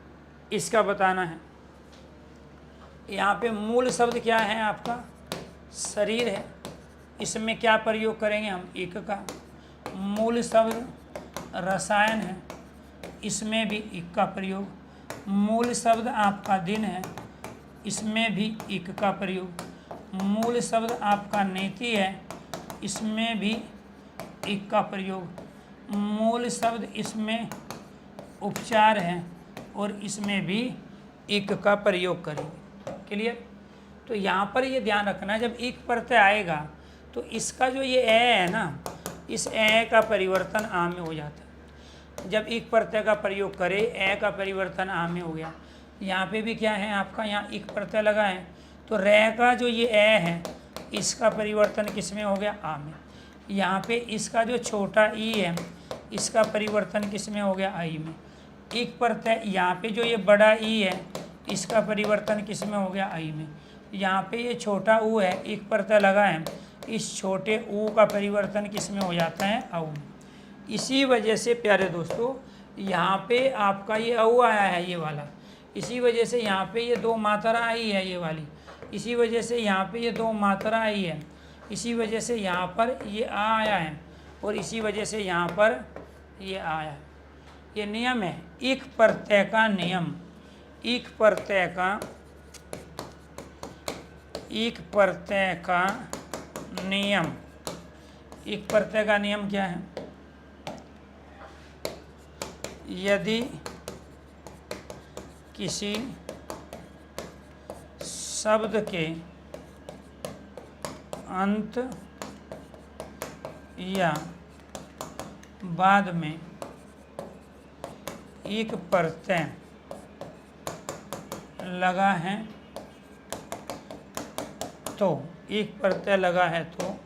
इसका बताना है। यहाँ पे मूल शब्द क्या है आपका? शरीर है। इसमें क्या प्रयोग करेंगे हम? एक का। मूल शब्द रसायन है, इसमें भी एक का प्रयोग। मूल शब्द आपका दिन है, इसमें भी एक का प्रयोग। मूल शब्द आपका नीति है, इसमें भी एक का प्रयोग। मूल शब्द इसमें उपचार है और इसमें भी एक का प्रयोग करेंगे। क्लियर? तो यहाँ पर ये ध्यान रखना, जब एक प्रत्यय आएगा तो इसका जो ये ए है ना, इस ए का परिवर्तन आ में हो जाता है। जब एक प्रत्यय का प्रयोग करे, ए का परिवर्तन आ में हो गया। यहाँ पे भी क्या है आपका, यहाँ एक प्रत्यय लगा है तो रे का जो ये ए है इसका परिवर्तन किस में हो गया? आ में। यहाँ पे इसका जो छोटा ई है इसका परिवर्तन किस में हो गया? आई में। एक प्रत्यय यहाँ पे जो ये बड़ा ई है इसका परिवर्तन किस में हो गया? आई में। यहाँ पे ये छोटा ऊ है, एक प्रत्यय लगा है, इस छोटे ऊ का परिवर्तन किस में हो जाता है? औ में। इसी वजह से प्यारे दोस्तों यहाँ पे आपका ये औ आया है ये वाला, इसी वजह से यहाँ पे ये दो मात्रा आई है ये वाली, इसी वजह से यहाँ पे ये दो मात्रा आई है, इसी वजह से यहाँ पर ये आ आया है और इसी वजह से यहाँ पर ये आया है। ये नियम है, एक प्रत्यय का नियम। एक प्रत्यय का नियम। एक प्रत्यय का नियम क्या है? यदि किसी शब्द के अंत या बाद में एक प्रत्यय लगा है तो, एक प्रत्यय लगा है तो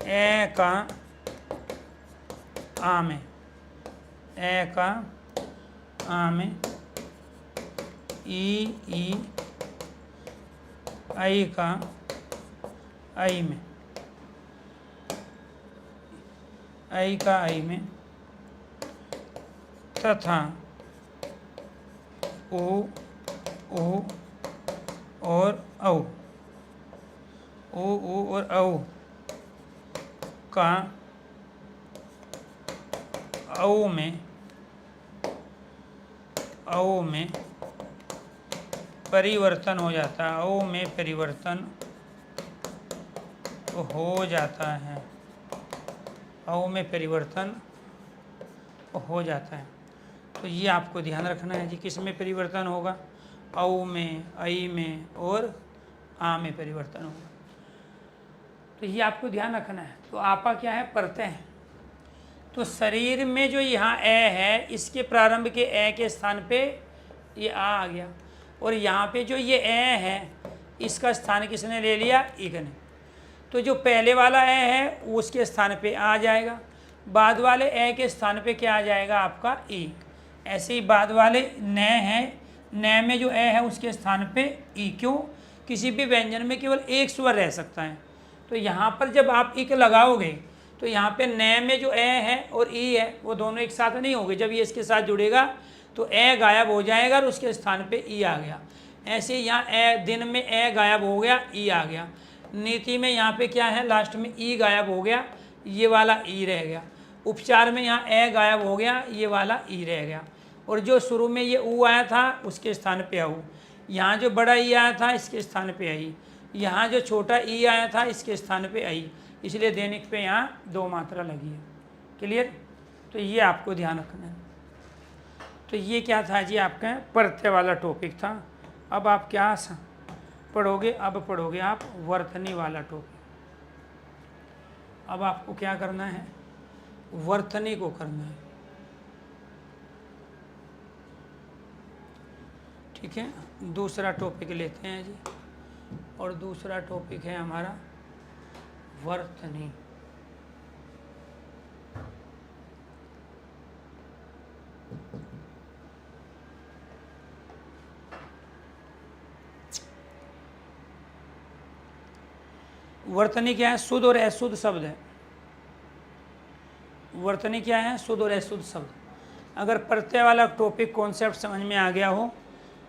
ए का आ में, ए का आ में, ई आई का आई में, आई का आई में, तथा ओ और औ, ओ और औ का औ में परिवर्तन हो जाता है। औ में परिवर्तन हो जाता है। औ में परिवर्तन हो जाता है। तो ये आपको ध्यान रखना है जी, किस में परिवर्तन होगा? औ में, आई में और आ में परिवर्तन होगा। तो ये आपको ध्यान रखना है। तो आपा क्या है? प्रत्यय है। तो शरीर में जो यहाँ ए है इसके प्रारंभ के ए के स्थान पे ये आ गया और यहाँ पे जो ये ए है इसका स्थान किसने ले लिया? इक ने। तो जो पहले वाला ए है उसके स्थान पे आ जाएगा, बाद वाले ए के स्थान पे क्या आ जाएगा? आपका ई। ऐसे ही बाद वाले न है, न में जो ए है उसके स्थान पे ई। क्यों? किसी भी व्यंजन में केवल एक स्वर रह सकता है। तो यहाँ पर जब आप इक लगाओगे तो यहाँ पे न में जो ए है और ई है वो दोनों एक साथ नहीं होंगे। जब ये इसके साथ जुड़ेगा तो ए गायब हो जाएगा और उसके स्थान पे ई आ गया। ऐसे यहाँ ए, दिन में ए गायब हो गया, ई आ गया। नीति में यहाँ पे क्या है? लास्ट में ई गायब हो गया, ये वाला ई रह गया। उपचार में यहाँ ए गायब हो गया, ये वाला ई रह गया। और जो शुरू में ये ऊ आया था उसके स्थान पे औ। यहाँ जो बड़ा ई आया था इसके स्थान पे आई। यहाँ जो छोटा ई आया था इसके स्थान पे आई। इसलिए दैनिक पे यहाँ दो मात्रा लगी है। क्लियर? तो ये आपको ध्यान रखना है। तो ये क्या था जी? आपका प्रत्यय वाला टॉपिक था। अब आप क्या पढ़ोगे? अब पढ़ोगे आप वर्तनी वाला टॉपिक। अब आपको क्या करना है? वर्तनी को करना है। ठीक है, दूसरा टॉपिक लेते हैं जी। और दूसरा टॉपिक है हमारा वर्तनी। वर्तनी क्या है? शुद्ध और अशुद्ध शब्द है। वर्तनी क्या है? शुद्ध और अशुद्ध शब्द। अगर प्रत्यय वाला टॉपिक कॉन्सेप्ट समझ में आ गया हो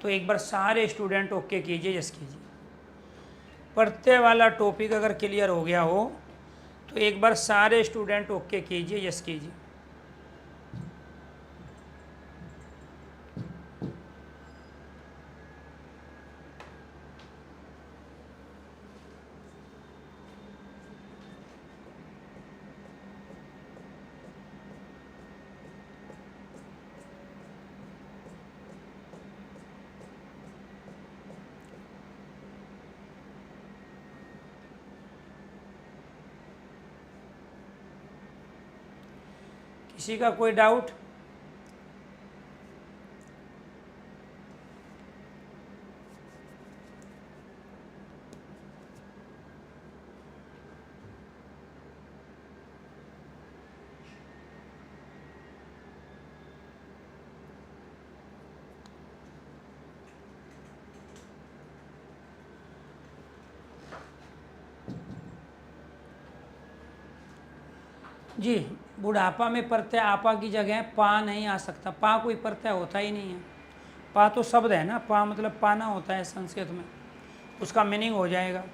तो एक बार सारे स्टूडेंट ओके कीजिए, यस कीजिए। प्रत्यय वाला टॉपिक अगर क्लियर हो गया हो तो एक बार सारे स्टूडेंट ओके कीजिए, यस कीजिए। किसी का कोई डाउट? जी, बुढ़ापा में प्रत्यय आपा की जगह पा नहीं आ सकता। पा कोई प्रत्यय होता ही नहीं है। पा तो शब्द है ना, पा मतलब पाना होता है संस्कृत में, उसका मीनिंग हो जाएगा,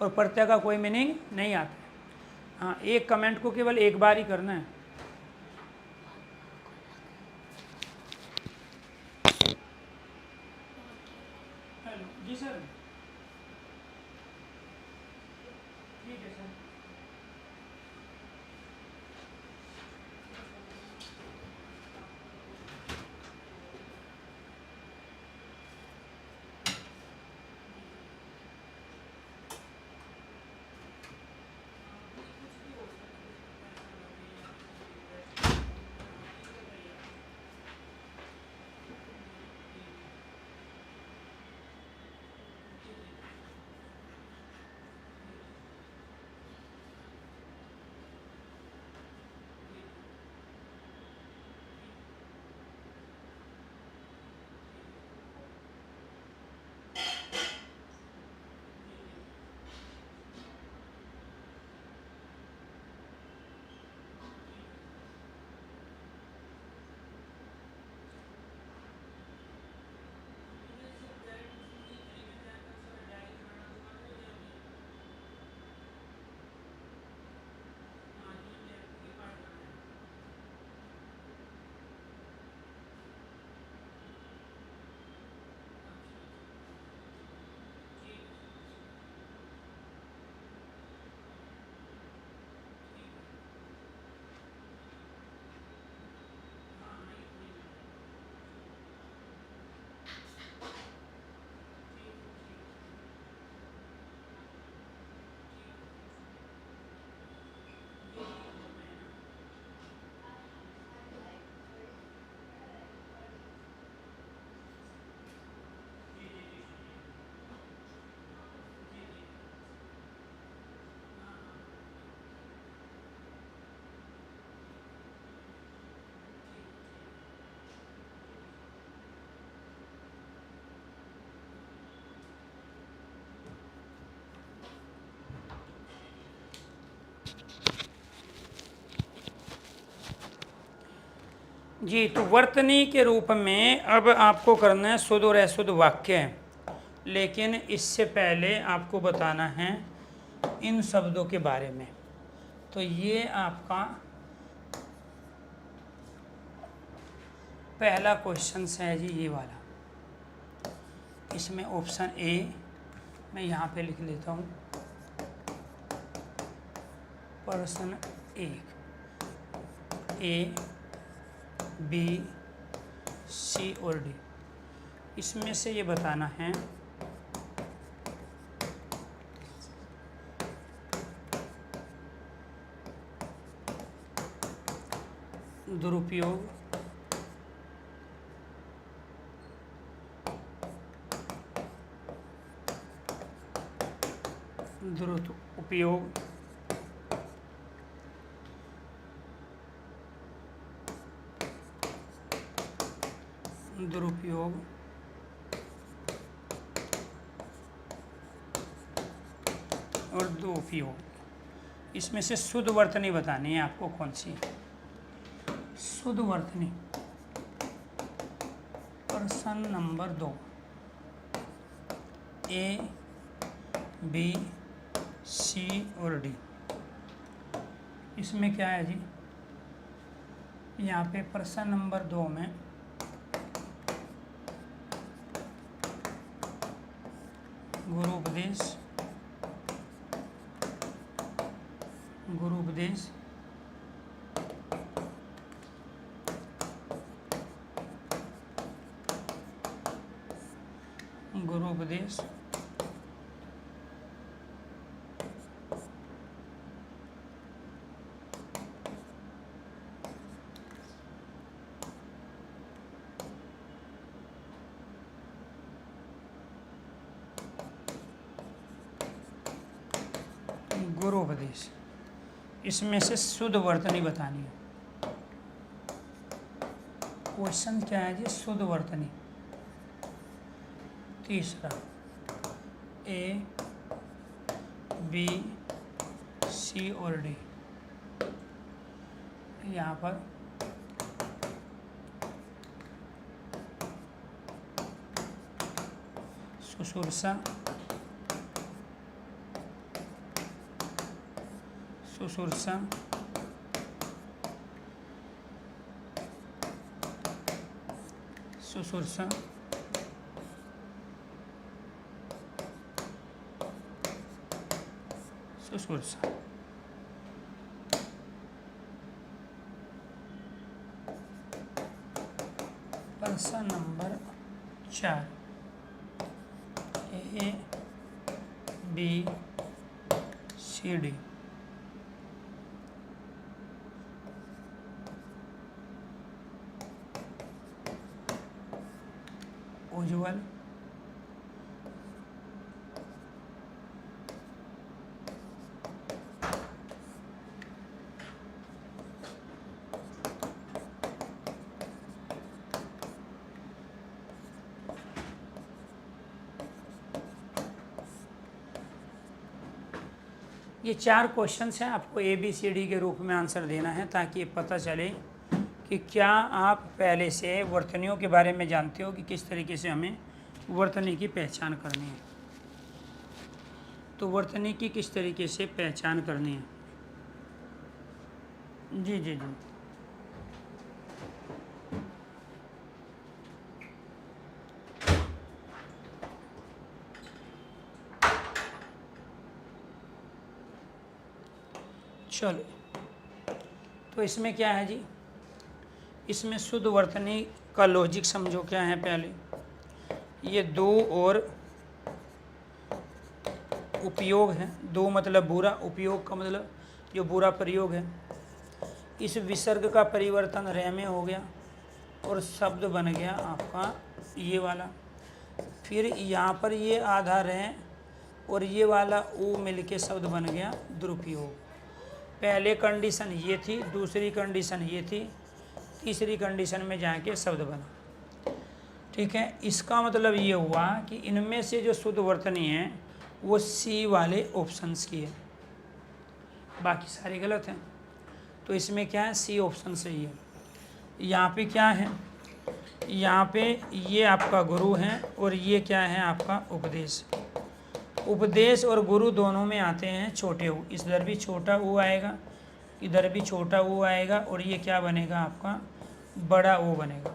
और प्रत्यय का कोई मीनिंग नहीं आता। हाँ, एक कमेंट को केवल एक बार ही करना है। हेलो जी सर, ठीक है सर। जी, तो वर्तनी के रूप में अब आपको करना है शुद्ध और अशुद्ध वाक्य, लेकिन इससे पहले आपको बताना है इन शब्दों के बारे में। तो ये आपका पहला क्वेश्चन है जी, ये वाला। इसमें ऑप्शन ए मैं यहाँ पे लिख लेता हूँ, प्रश्न 1 ए बी सी और डी, इसमें से ये बताना है दुरुपयोग, दुरुपयोग, दुरुपयोग, और 2 उपयोग। इसमें से शुद्ध वर्तनी बतानी है आपको कौन सी। शुद्ध वर्तनी प्रश्न नंबर 2, ए बी सी और डी। इसमें क्या है जी, यहाँ पे प्रश्न नंबर 2 में गुरु उपदेश गुरु उपदेश गुरु उपदेश गुरु उपदेश, इसमें से शुद्ध वर्तनी बतानी है। क्वेश्चन क्या है जी, शुद्ध वर्तनी। तीसरा, ए बी सी और डी। यहाँ पर सुसुरसा सुसुरसा सुसुरसा सुसुरसा। प्रश्न number 4, A B C D. Ujjwal ये 4 क्वेश्चंस हैं, आपको ए बी सी डी के रूप में आंसर देना है ताकि पता चले कि क्या आप पहले से वर्तनियों के बारे में जानते हो कि किस तरीके से हमें वर्तनी की पहचान करनी है। तो वर्तनी की किस तरीके से पहचान करनी है। जी जी जी, चलो। तो इसमें क्या है जी, इसमें शुद्ध वर्तनी का लॉजिक समझो क्या है। पहले ये 2 और उपयोग है। 2 मतलब बुरा, उपयोग का मतलब जो बुरा प्रयोग है। इस विसर्ग का परिवर्तन रे में हो गया और शब्द बन गया आपका ये वाला। फिर यहाँ पर ये आधा रे और ये वाला ऊ मिलके शब्द बन गया दुरुपयोग। पहले कंडीशन ये थी, दूसरी कंडीशन ये थी, तीसरी कंडीशन में जाके शब्द बना। ठीक है, इसका मतलब ये हुआ कि इनमें से जो शुद्ध वर्तनी है वो सी वाले ऑप्शंस की है, बाकी सारे गलत हैं। तो इसमें क्या है, सी ऑप्शन सही है। यहाँ पे क्या है, यहाँ पे ये आपका गुरु है और ये क्या है आपका उपदेश। उपदेश और गुरु दोनों में आते हैं छोटे ऊ। इधर भी छोटा ऊ आएगा, इधर भी छोटा ऊ आएगा और ये क्या बनेगा आपका बड़ा ऊ बनेगा।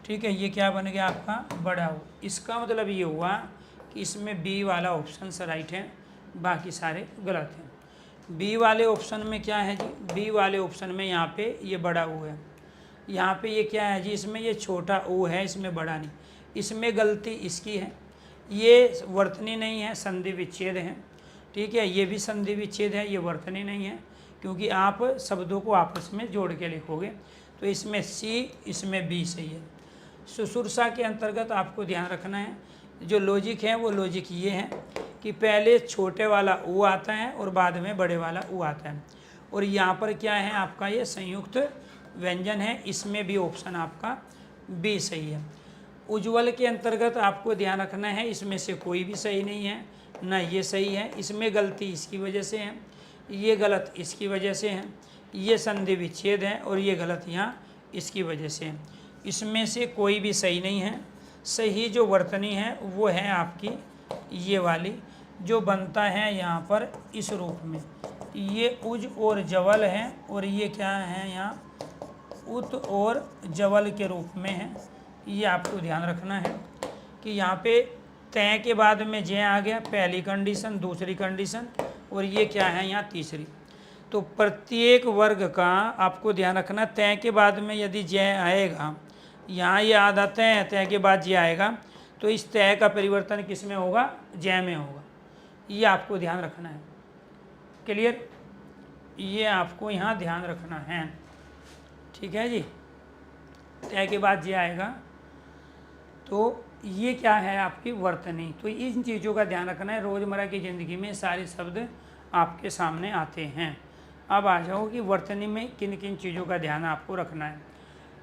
ठीक है, ये क्या बन गया आपका बड़ा ऊ। इसका मतलब ये हुआ कि इसमें बी वाला ऑप्शन राइट है, बाकी सारे गलत हैं। बी वाले ऑप्शन में क्या है जी, बी वाले ऑप्शन में यहाँ पे ये बड़ा ऊ है। यहाँ पे ये क्या है जी, इसमें ये छोटा ऊ है, इसमें बड़ा नहीं। इसमें गलती इसकी है, ये वर्तनी नहीं है, संधि विच्छेद है। ठीक है, ये भी संधि विच्छेद है, ये वर्तनी नहीं है, क्योंकि आप शब्दों को आपस में जोड़ के लिखोगे। तो इसमें सी, इसमें बी सही है। सुसुरसा के अंतर्गत आपको ध्यान रखना है, जो लॉजिक है वो लॉजिक ये है कि पहले छोटे वाला ऊ आता है और बाद में बड़े वाला ऊ आता है। और यहाँ पर क्या है आपका ये संयुक्त व्यंजन है, इसमें भी ऑप्शन आपका बी सही है। उज्ज्वल के अंतर्गत आपको ध्यान रखना है, इसमें से कोई भी सही नहीं है, ना ये सही है, इसमें गलती इसकी वजह से है, ये गलत इसकी वजह से है, ये संधि विच्छेद है और ये गलत यहाँ इसकी वजह से है। इसमें से कोई भी सही नहीं है। सही जो वर्तनी है वो है आपकी ये वाली, जो बनता है यहाँ पर इस रूप में, ये उज और जवल है और ये क्या है यहाँ उत और जवल के रूप में है। ये आपको ध्यान रखना है कि यहाँ पे तय के बाद में जय आ गया, पहली कंडीशन, दूसरी कंडीशन, और ये क्या है यहाँ तीसरी। तो प्रत्येक वर्ग का आपको ध्यान रखना, तय के बाद में यदि जय आएगा, यहाँ ये आधा तय है, तय के बाद जय आएगा, तो इस तय का परिवर्तन किस में होगा, जय में होगा। ये आपको ध्यान रखना है। क्लियर? ये आपको यहाँ ध्यान रखना है। ठीक है जी। तय के बाद जय आएगा, तो ये क्या है आपकी वर्तनी। तो इन चीज़ों का ध्यान रखना है। रोज़मर्रा की ज़िंदगी में सारे शब्द आपके सामने आते हैं। अब आ जाओ कि वर्तनी में किन किन चीज़ों का ध्यान आपको रखना है।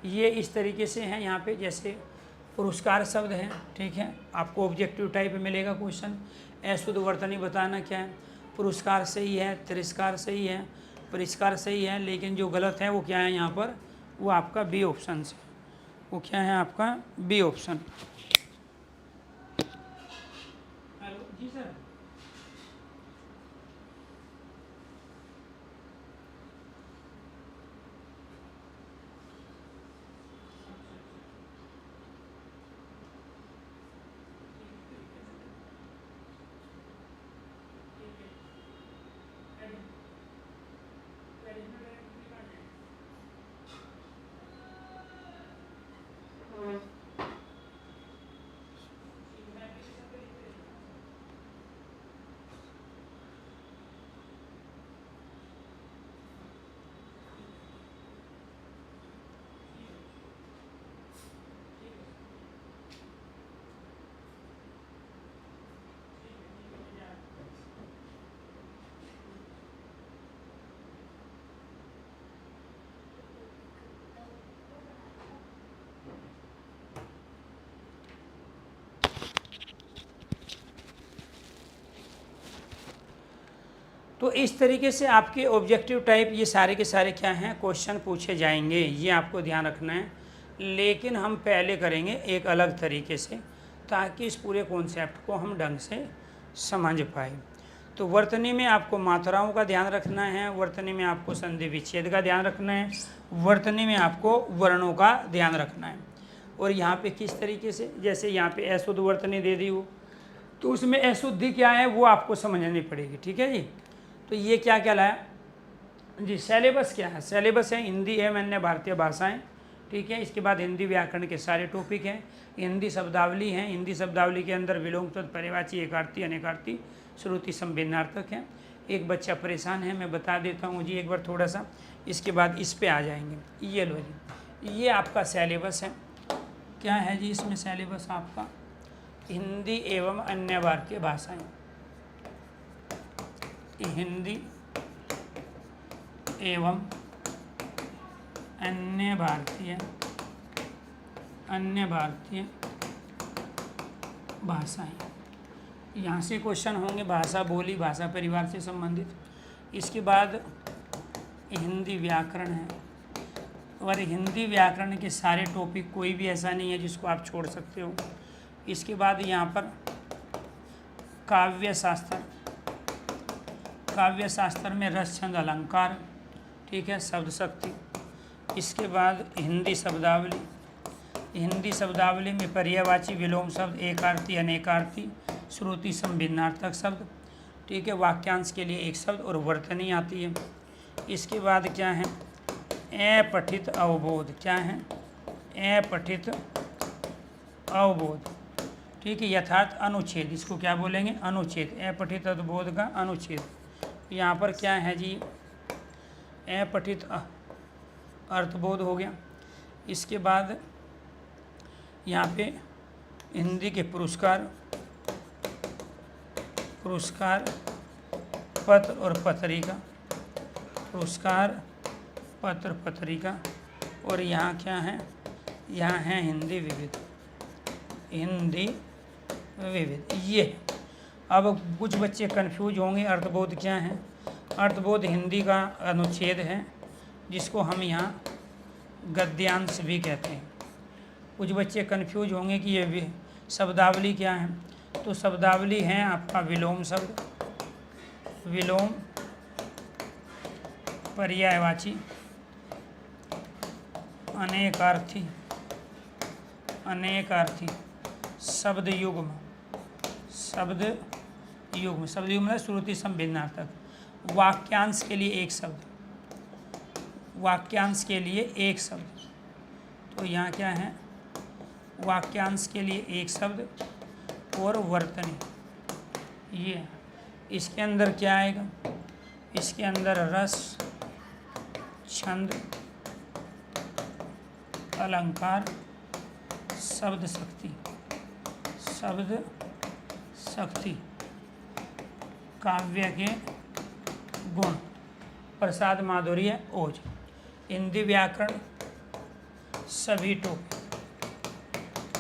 ये इस तरीके से हैं यहाँ पे, जैसे पुरस्कार शब्द है, ठीक है, आपको ऑब्जेक्टिव टाइप मिलेगा क्वेश्चन। अशुद्ध वर्तनी बताना क्या है, पुरस्कार सही है, तिरस्कार सही है, परिष्कार सही है, लेकिन जो गलत है वो क्या है यहाँ पर, वो आपका बी ऑप्शन से, वो क्या है आपका बी ऑप्शन। हेलो जी सर। तो इस तरीके से आपके ऑब्जेक्टिव टाइप ये सारे के सारे क्या हैं, क्वेश्चन पूछे जाएंगे। ये आपको ध्यान रखना है। लेकिन हम पहले करेंगे एक अलग तरीके से, ताकि इस पूरे कॉन्सेप्ट को हम ढंग से समझ पाए। तो वर्तनी में आपको मात्राओं का ध्यान रखना है, वर्तनी में आपको संधि विच्छेद का ध्यान रखना है, वर्तनी में आपको वर्णों का ध्यान रखना है। और यहाँ पे किस तरीके से, जैसे यहाँ पे अशुद्ध वर्तनी दे दी हो, तो उसमें अशुद्धि क्या है वो आपको समझनी पड़ेगी। ठीक है जी। तो ये क्या कहलाया जी, सिलेबस क्या है, सिलेबस है हिंदी एवं अन्य भारतीय भाषाएं। ठीक है। इसके बाद हिंदी व्याकरण के सारे टॉपिक हैं, हिंदी शब्दावली हैं, हिंदी शब्दावली के अंदर विलोम शब्द, पर्यायवाची, एकार्थी, अनेकार्थी, श्रुति, संभिन्नार्थक हैं। एक बच्चा परेशान है, मैं बता देता हूँ जी एक बार थोड़ा सा, इसके बाद इस पे आ जाएंगे। ये लो जी, ये आपका सिलेबस है। क्या है जी इसमें सिलेबस आपका, हिंदी एवं अन्य भारतीय भाषाएं, हिंदी एवं अन्य भारतीय भाषाएं। यहाँ से क्वेश्चन होंगे भाषा, बोली, भाषा परिवार से संबंधित। इसके बाद हिंदी व्याकरण है, और हिंदी व्याकरण के सारे टॉपिक, कोई भी ऐसा नहीं है जिसको आप छोड़ सकते हो। इसके बाद यहाँ पर काव्य शास्त्र, काव्य शास्त्र में रस, छंद, अलंकार, ठीक है, शब्द शक्ति। इसके बाद हिंदी शब्दावली, हिंदी शब्दावली में पर्यायवाची, विलोम शब्द, एकार्थी, अनेकार्थी, श्रुति, संभिन्नार्थक शब्द, ठीक है, वाक्यांश के लिए एक शब्द, और वर्तनी आती है। इसके बाद क्या है, अपठित अवबोध, क्या है, अपठित अवबोध, ठीक है, यथार्थ अनुच्छेद, इसको क्या बोलेंगे, अनुच्छेद, अपठित अवबोध का अनुच्छेद। यहाँ पर क्या है जी, अपठित अर्थबोध हो गया। इसके बाद यहाँ पे हिंदी के पुरस्कार, पत्र और पत्रिका, पुरस्कार, पत्र, पत्रिका। और यहाँ क्या है, यहाँ है हिंदी विविध, हिंदी विविध। ये अब कुछ बच्चे कन्फ्यूज होंगे अर्थबोध क्या है। अर्थबोध हिंदी का अनुच्छेद है जिसको हम यहाँ गद्यांश भी कहते हैं। कुछ बच्चे कन्फ्यूज होंगे कि ये शब्दावली क्या है। तो शब्दावली है आपका विलोम शब्द, विलोम, पर्यायवाची, अनेकार्थी, अनेकार्थी, शब्द युग्म, शब्द युग्म, शब्द युग्म मतलब श्रुति सम भिन्नार्थक, वाक्यांश के लिए एक शब्द, वाक्यांश के लिए एक शब्द। तो यहाँ क्या है, वाक्यांश के लिए एक शब्द और वर्तनी, ये इसके अंदर क्या आएगा, इसके अंदर रस, छंद, अलंकार, शब्द शक्ति, शब्द शक्ति, काव्य के गुण, प्रसाद माधुर्य ओज, हिंदी व्याकरण सभी टोपे,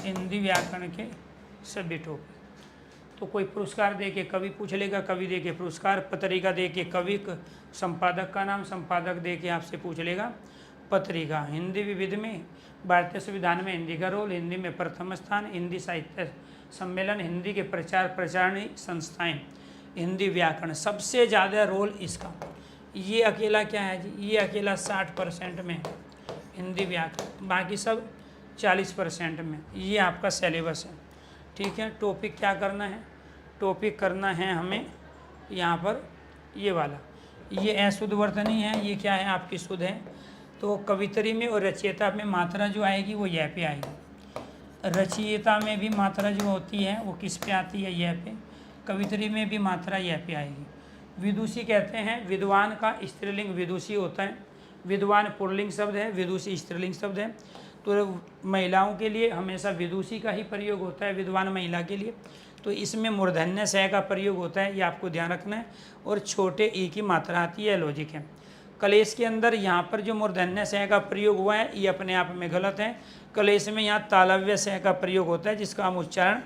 हिंदी व्याकरण के सभी टोपे। तो कोई पुरस्कार दे के कवि पूछ लेगा, कवि दे के पुरस्कार, पत्रिका दे के कवि, संपादक का नाम, संपादक दे के आपसे पूछ लेगा पत्रिका। हिंदी विविध में भारतीय संविधान में हिंदी का रोल, हिंदी में प्रथम स्थान, हिंदी साहित्य सम्मेलन, हिंदी के प्रचार प्रचारणी संस्थाएं, हिंदी व्याकरण, सबसे ज़्यादा रोल इसका। ये अकेला क्या है जी, ये अकेला 60% में हिंदी व्याकरण, बाकी सब 40% में। ये आपका सिलेबस है, ठीक है। टॉपिक क्या करना है, टॉपिक करना है हमें यहाँ पर ये वाला, ये अशुद्ध वर्तनी है, ये क्या है आपकी शुद्ध है। तो कवितरी में और रचयिता में मात्रा जो आएगी वो यह पे आएगी। रचयिता में भी मात्रा जो होती है वो किस पे आती है, यह पे। कवितरी में भी मात्रा यह पे आएगी। विदुषी कहते हैं, विद्वान का स्त्रीलिंग विदुषी होता है। विद्वान पुल्लिंग शब्द है, विदुषी स्त्रीलिंग शब्द है। तो महिलाओं के लिए हमेशा विदुषी का ही प्रयोग होता है, विद्वान महिला के लिए। तो इसमें मूर्धन्य स का प्रयोग होता है, ये आपको ध्यान रखना है। और छोटे ई की मात्रा आती है, लॉजिक है। कलेश के अंदर यहाँ पर जो मूर्धन्य स का प्रयोग हुआ है ये अपने आप में गलत है। कलेश में यहाँ तालव्य स का प्रयोग होता है, जिसका हम उच्चारण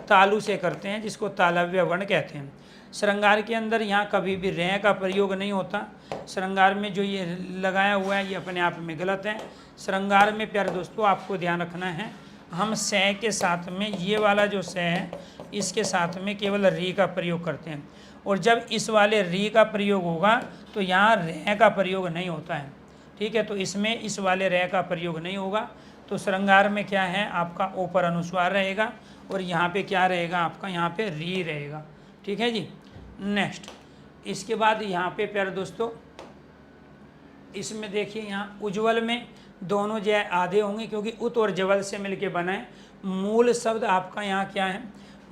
तालु से करते हैं, जिसको तालव्य वर्ण कहते हैं। श्रृंगार के अंदर यहाँ कभी भी रह का प्रयोग नहीं होता। श्रृंगार में जो ये लगाया हुआ है ये अपने आप में गलत है। श्रृंगार में प्यारे दोस्तों आपको ध्यान रखना है, हम स के साथ में ये वाला जो स है इसके साथ में केवल री का प्रयोग करते हैं। और जब इस वाले री का प्रयोग होगा तो यहाँ रह का प्रयोग नहीं होता है, ठीक है। तो इसमें इस वाले रह का प्रयोग नहीं होगा। तो श्रृंगार में क्या है आपका ऊपर अनुस्वार रहेगा और यहाँ पे क्या रहेगा आपका, यहाँ पे री रहेगा, ठीक है जी। नेक्स्ट, इसके बाद यहाँ पे प्यारे दोस्तों इसमें देखिए यहाँ उज्ज्वल में दोनों जो है आधे होंगे, क्योंकि उत और जवल से मिलके बना है। मूल शब्द आपका यहाँ क्या है,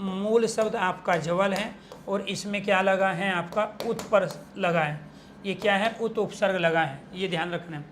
मूल शब्द आपका जवल है और इसमें क्या लगा है आपका उत पर लगा है। ये क्या है, उत उपसर्ग लगा है, ये ध्यान रखना है।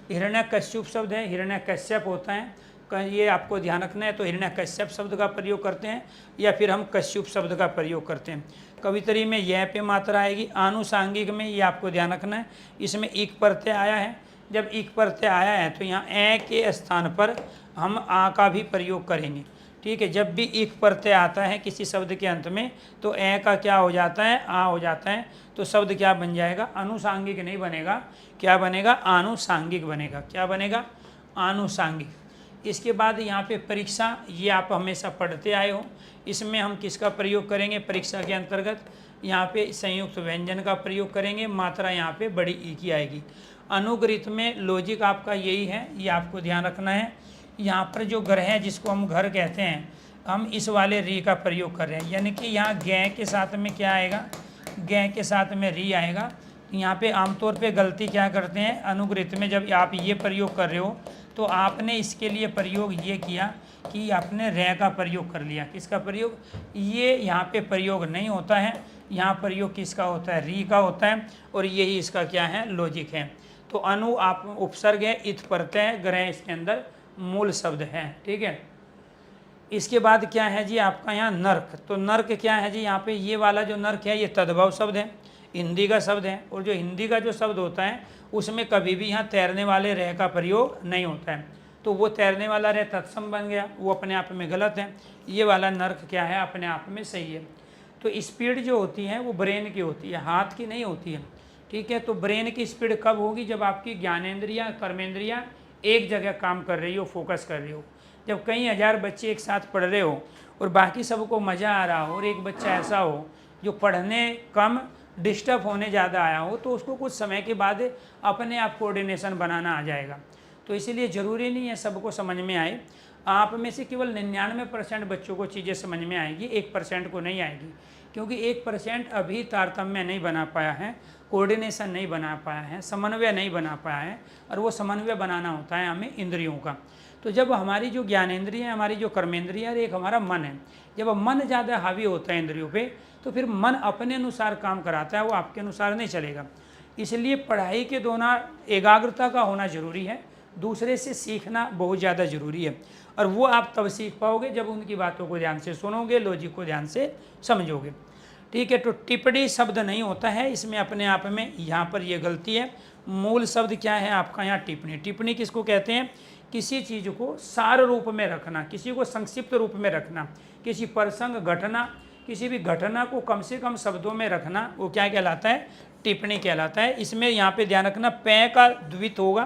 हिरण्यकश्यप शब्द है, हिरण्यकश्यप होता है, ये आपको ध्यान रखना है। तो हिरण्यकश्यप शब्द का प्रयोग करते हैं या फिर हम कश्यप शब्द का प्रयोग करते हैं। कवितरी में यह पे मात्रा आएगी। आनुषांगिक में ये आपको ध्यान रखना है, इसमें इक प्रत्यय आया है। जब इक प्रत्यय आया है तो यहाँ ए के स्थान पर हम आ का भी प्रयोग करेंगे, ठीक है। जब भी इक प्रत्यय आता है किसी शब्द के अंत में तो ए का क्या हो जाता है, आ हो जाता है। तो शब्द क्या बन जाएगा, अनुषांगिक नहीं बनेगा, क्या बनेगा, आनुषांगिक बनेगा। क्या बनेगा, आनुषांगिक। इसके बाद यहाँ पे परीक्षा, ये आप हमेशा पढ़ते आए हो। इसमें हम किसका प्रयोग करेंगे, परीक्षा के अंतर्गत यहाँ पे संयुक्त व्यंजन का प्रयोग करेंगे। मात्रा यहाँ पे बड़ी ई की आएगी। अनुग्रहित में लॉजिक आपका यही है, ये आपको ध्यान रखना है। यहाँ पर जो घर है जिसको हम घर कहते हैं, हम इस वाले री का प्रयोग कर रहे हैं, यानी कि यहाँ गै के साथ में क्या आएगा, गै के साथ में री आएगा। यहाँ पे आमतौर पे गलती क्या करते हैं, अनुग्रहित में जब आप ये प्रयोग कर रहे हो तो आपने इसके लिए प्रयोग ये किया कि आपने रह का प्रयोग कर लिया। किसका प्रयोग, ये यहाँ पे प्रयोग नहीं होता है, यहाँ प्रयोग किसका होता है, री का होता है। और यही इसका क्या है, लॉजिक है। तो अनु आप उपसर्ग है, इत प्रत्यय है, ग्रह इसके अंदर मूल शब्द है, ठीक है। इसके बाद क्या है जी आपका यहाँ नर्क। तो नर्क क्या है जी, यहाँ पे ये वाला जो नर्क है ये तद्भव शब्द है, हिंदी का शब्द है। और जो हिंदी का जो शब्द होता है उसमें कभी भी यहाँ तैरने वाले रह का प्रयोग नहीं होता है। तो वो तैरने वाला रह तत्सम बन गया, वो अपने आप में गलत है। ये वाला नर्क क्या है, अपने आप में सही है। तो स्पीड जो होती है वो ब्रेन की होती है, हाथ की नहीं होती है। ठीक है, तो ब्रेन की स्पीड कब होगी? जब आपकी ज्ञानेंद्रियाँ कर्मेंद्रियाँ एक जगह काम कर रही हो, फोकस कर रही हो। जब कई हज़ार बच्चे एक साथ पढ़ रहे हो और बाकी सबको मज़ा आ रहा हो और एक बच्चा ऐसा हो जो पढ़ने कम डिस्टर्ब होने ज़्यादा आया हो, तो उसको कुछ समय के बाद अपने आप कोऑर्डिनेशन बनाना आ जाएगा। तो इसीलिए ज़रूरी नहीं है सबको समझ में आए। आप में से केवल 99% बच्चों को चीज़ें समझ में आएगी, 1% को नहीं आएगी, क्योंकि 1% अभी तारतम्य नहीं बना पाया है, कोऑर्डिनेशन नहीं बना पाया है, समन्वय नहीं बना पाया है। और वो समन्वय बनाना होता है हमें इंद्रियों का। तो जब हमारी जो ज्ञानेंद्रिय है, हमारी जो कर्मेंद्रिय है, एक हमारा मन है, जब मन ज़्यादा हावी होता है इंद्रियों पे, तो फिर मन अपने अनुसार काम कराता है, वो आपके अनुसार नहीं चलेगा। इसलिए पढ़ाई के दौरान एकाग्रता का होना जरूरी है, दूसरे से सीखना बहुत ज़्यादा ज़रूरी है। और वो आप तब सीख पाओगे जब उनकी बातों को ध्यान से सुनोगे, लॉजिक को ध्यान से समझोगे। ठीक है, तो टिप्पणी शब्द नहीं होता है इसमें अपने आप में, यहाँ पर ये गलती है। मूल शब्द क्या है आपका यहाँ? टिप्पणी। टिप्पणी किसको कहते हैं? किसी चीज़ को सार रूप में रखना, किसी को संक्षिप्त रूप में रखना, किसी प्रसंग घटना, किसी भी घटना को कम से कम शब्दों में रखना, वो क्या कहलाता है? टिप्पणी कहलाता है। इसमें यहाँ पे ध्यान रखना, पे का द्वित होगा।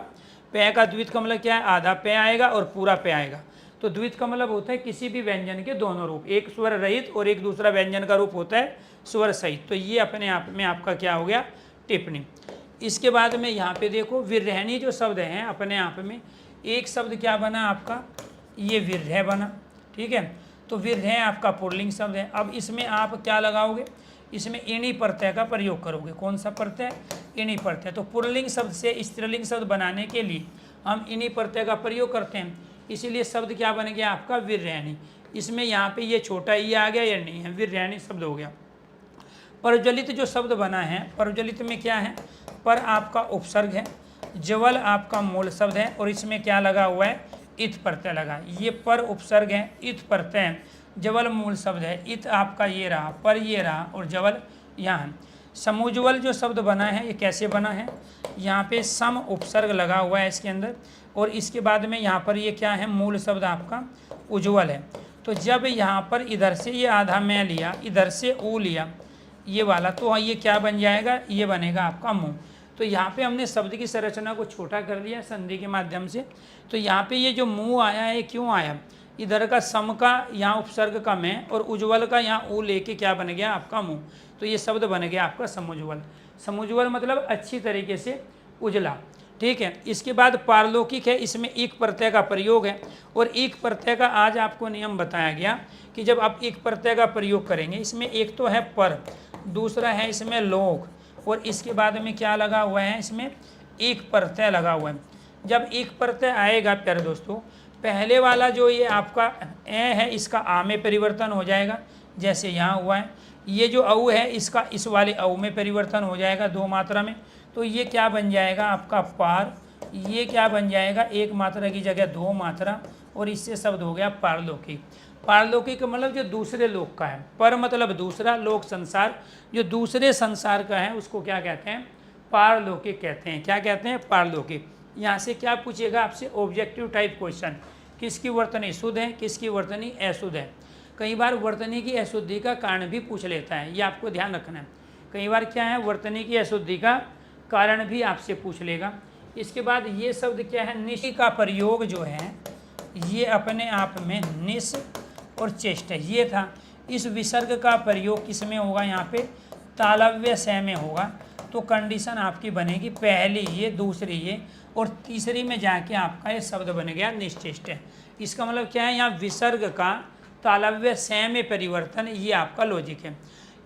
पे का द्वित का मतलब क्या है? आधा पे आएगा और पूरा पे आएगा। तो द्वित का मतलब होता है किसी भी व्यंजन के दोनों रूप, एक स्वर रहित और एक दूसरा व्यंजन का रूप होता है स्वर सहित। तो ये अपने आप में आपका क्या हो गया? टिप्पणी। इसके बाद में यहाँ पे देखो, विरहणी जो शब्द हैं अपने आप में, एक शब्द क्या बना आपका? ये विरह बना। ठीक है, तो विरह आपका पुल्लिंग शब्द है। अब इसमें आप क्या लगाओगे? इसमें इणी प्रत्यय का प्रयोग करोगे। कौन सा प्रत्यय? इणी प्रत्यय। तो पुल्लिंग शब्द से स्त्रीलिंग शब्द बनाने के लिए हम इणी प्रत्यय का प्रयोग करते हैं, इसीलिए शब्द क्या बन गया आपका? विरहणी। इसमें यहाँ पे ये छोटा ई आ गया या नहीं है? विरहणी शब्द हो गया। परज्वलित जो शब्द बना है, परज्वलित में क्या है? पर आपका उपसर्ग है, ज्वल आपका मूल शब्द है और इसमें क्या लगा हुआ है? इत प्रत्यय लगा। ये पर उपसर्ग है, इत प्रत्यय, ज्वल मूल शब्द है, इत आपका ये रहा, पर ये रहा और ज्वल यहाँ है। समुज्वल जो शब्द बना है ये कैसे बना है? यहाँ पे सम उपसर्ग लगा हुआ है इसके अंदर और इसके बाद में यहाँ पर ये क्या है? मूल शब्द आपका उज्ज्वल है। तो जब यहाँ पर इधर से ये आधा मैं लिया, इधर से ऊ लिया, ये वाला, तो ये क्या बन जाएगा? ये बनेगा आपका मुँह। तो यहाँ पे हमने शब्द की संरचना को छोटा कर लिया संधि के माध्यम से। तो यहाँ पे ये जो मुँह आया है, क्यों आया? इधर का सम का यहाँ उपसर्ग का मैं और उज्ज्वल का यहाँ ऊ लेके क्या बन गया? आपका मुँह। तो ये शब्द बन गया आपका समुज्वल। समुज्वल मतलब अच्छी तरीके से उजला। ठीक है, इसके बाद पारलौकिक है, इसमें एक प्रत्यय का प्रयोग है और एक प्रत्यय का आज आपको नियम बताया गया कि जब आप एक प्रत्यय का प्रयोग करेंगे, इसमें एक तो है पर, दूसरा है इसमें लोक और इसके बाद में क्या लगा हुआ है? इसमें एक प्रत्यय लगा हुआ है। जब एक प्रत्यय आएगा प्यारे दोस्तों, पहले वाला जो ये आपका ए है इसका आ में परिवर्तन हो जाएगा, जैसे यहाँ हुआ है। ये जो औ है इसका इस वाले औ में परिवर्तन हो जाएगा दो मात्रा में, तो ये क्या बन जाएगा आपका? पार। ये क्या बन जाएगा? एक मात्रा की जगह दो मात्रा और इससे शब्द हो गया पारलौकिक। पारलौकिक मतलब जो दूसरे लोक का है, पर मतलब दूसरा, लोक संसार, जो दूसरे संसार का है उसको क्या कहते हैं? पारलौकिक कहते हैं। क्या कहते हैं? पारलौकिक। यहाँ से क्या पूछेगा आपसे? ऑब्जेक्टिव टाइप क्वेश्चन, किसकी वर्तनी शुद्ध है, किसकी वर्तनी अशुद्ध है। कई बार वर्तनी की अशुद्धि का कारण भी पूछ लेता है, ये आपको ध्यान रखना है। कई बार क्या है? वर्तनी की अशुद्धि का कारण भी आपसे पूछ लेगा। इसके बाद ये शब्द क्या है? निश का प्रयोग जो है ये अपने आप में निश और चेष्ट है, ये था। इस विसर्ग का प्रयोग किस में होगा? यहाँ पे तालव्य स में होगा। तो कंडीशन आपकी बनेगी पहली ये, दूसरी ये और तीसरी में जाके आपका ये शब्द बन गया निश्चेष्ट है। इसका मतलब क्या है? यहाँ विसर्ग का तालव्य स में परिवर्तन, ये आपका लॉजिक है।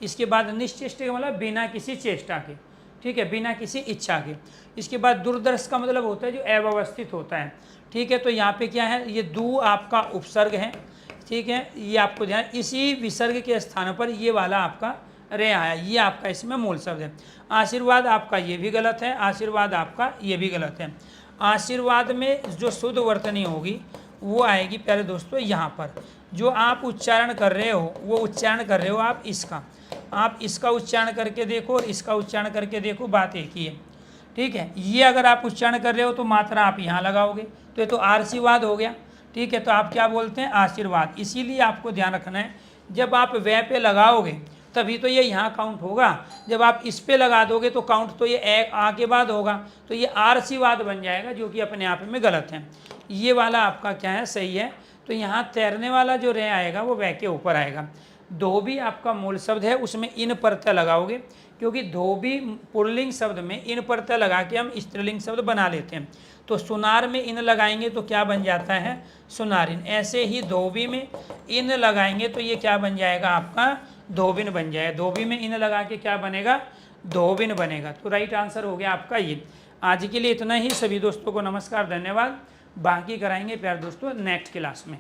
इसके बाद निश्चेष्ट का मतलब बिना किसी चेष्टा के, ठीक है, बिना किसी इच्छा के। इसके बाद दुर्दर्श का मतलब होता है जो अव्यवस्थित होता है। ठीक है, तो यहाँ पे क्या है? ये दू आपका उपसर्ग है। ठीक है, ये आपको ध्यान, इसी विसर्ग के स्थान पर ये वाला आपका रे आया, ये आपका इसमें मूल शब्द है। आशीर्वाद आपका ये भी गलत है, आशीर्वाद आपका ये भी गलत है। आशीर्वाद में जो शुद्ध वर्तनी होगी वो आएगी प्यारे दोस्तों यहाँ पर। जो आप उच्चारण कर रहे हो वो उच्चारण कर रहे हो आप इसका, आप इसका उच्चारण करके देखो और इसका उच्चारण करके देखो, बात एक ही है। ठीक है, ये अगर आप उच्चारण कर रहे हो तो मात्रा आप यहाँ लगाओगे, तो ये तो आशीर्वाद हो गया। ठीक है, तो आप क्या बोलते हैं? आशीर्वाद। इसीलिए आपको ध्यान रखना है, जब आप वे पे लगाओगे तभी तो ये यहाँ काउंट होगा। जब आप इस पे लगा दोगे तो काउंट तो ये आ के बाद होगा, तो ये आरसीवाद बन जाएगा, जो कि अपने आप में गलत है। ये वाला आपका क्या है, सही है। तो यहाँ तैरने वाला जो रे आएगा वो वह के ऊपर आएगा। धोबी आपका मूल शब्द है, उसमें इन प्रत्यय लगाओगे, क्योंकि धोबी पुल्लिंग शब्द में इन प्रत्यय लगा के हम स्त्रीलिंग शब्द बना लेते हैं। तो सुनार में इन लगाएंगे तो क्या बन जाता है, सुनारिन। ऐसे ही धोबी में इन लगाएंगे तो ये क्या बन जाएगा, आपका धोबिन बन जाएगा। धोबी में इन लगा के क्या बनेगा, धोबिन बनेगा। तो राइट आंसर हो गया आपका ये। आज के लिए इतना ही। सभी दोस्तों को नमस्कार, धन्यवाद। बाकी कराएंगे प्यार दोस्तों नेक्स्ट क्लास में।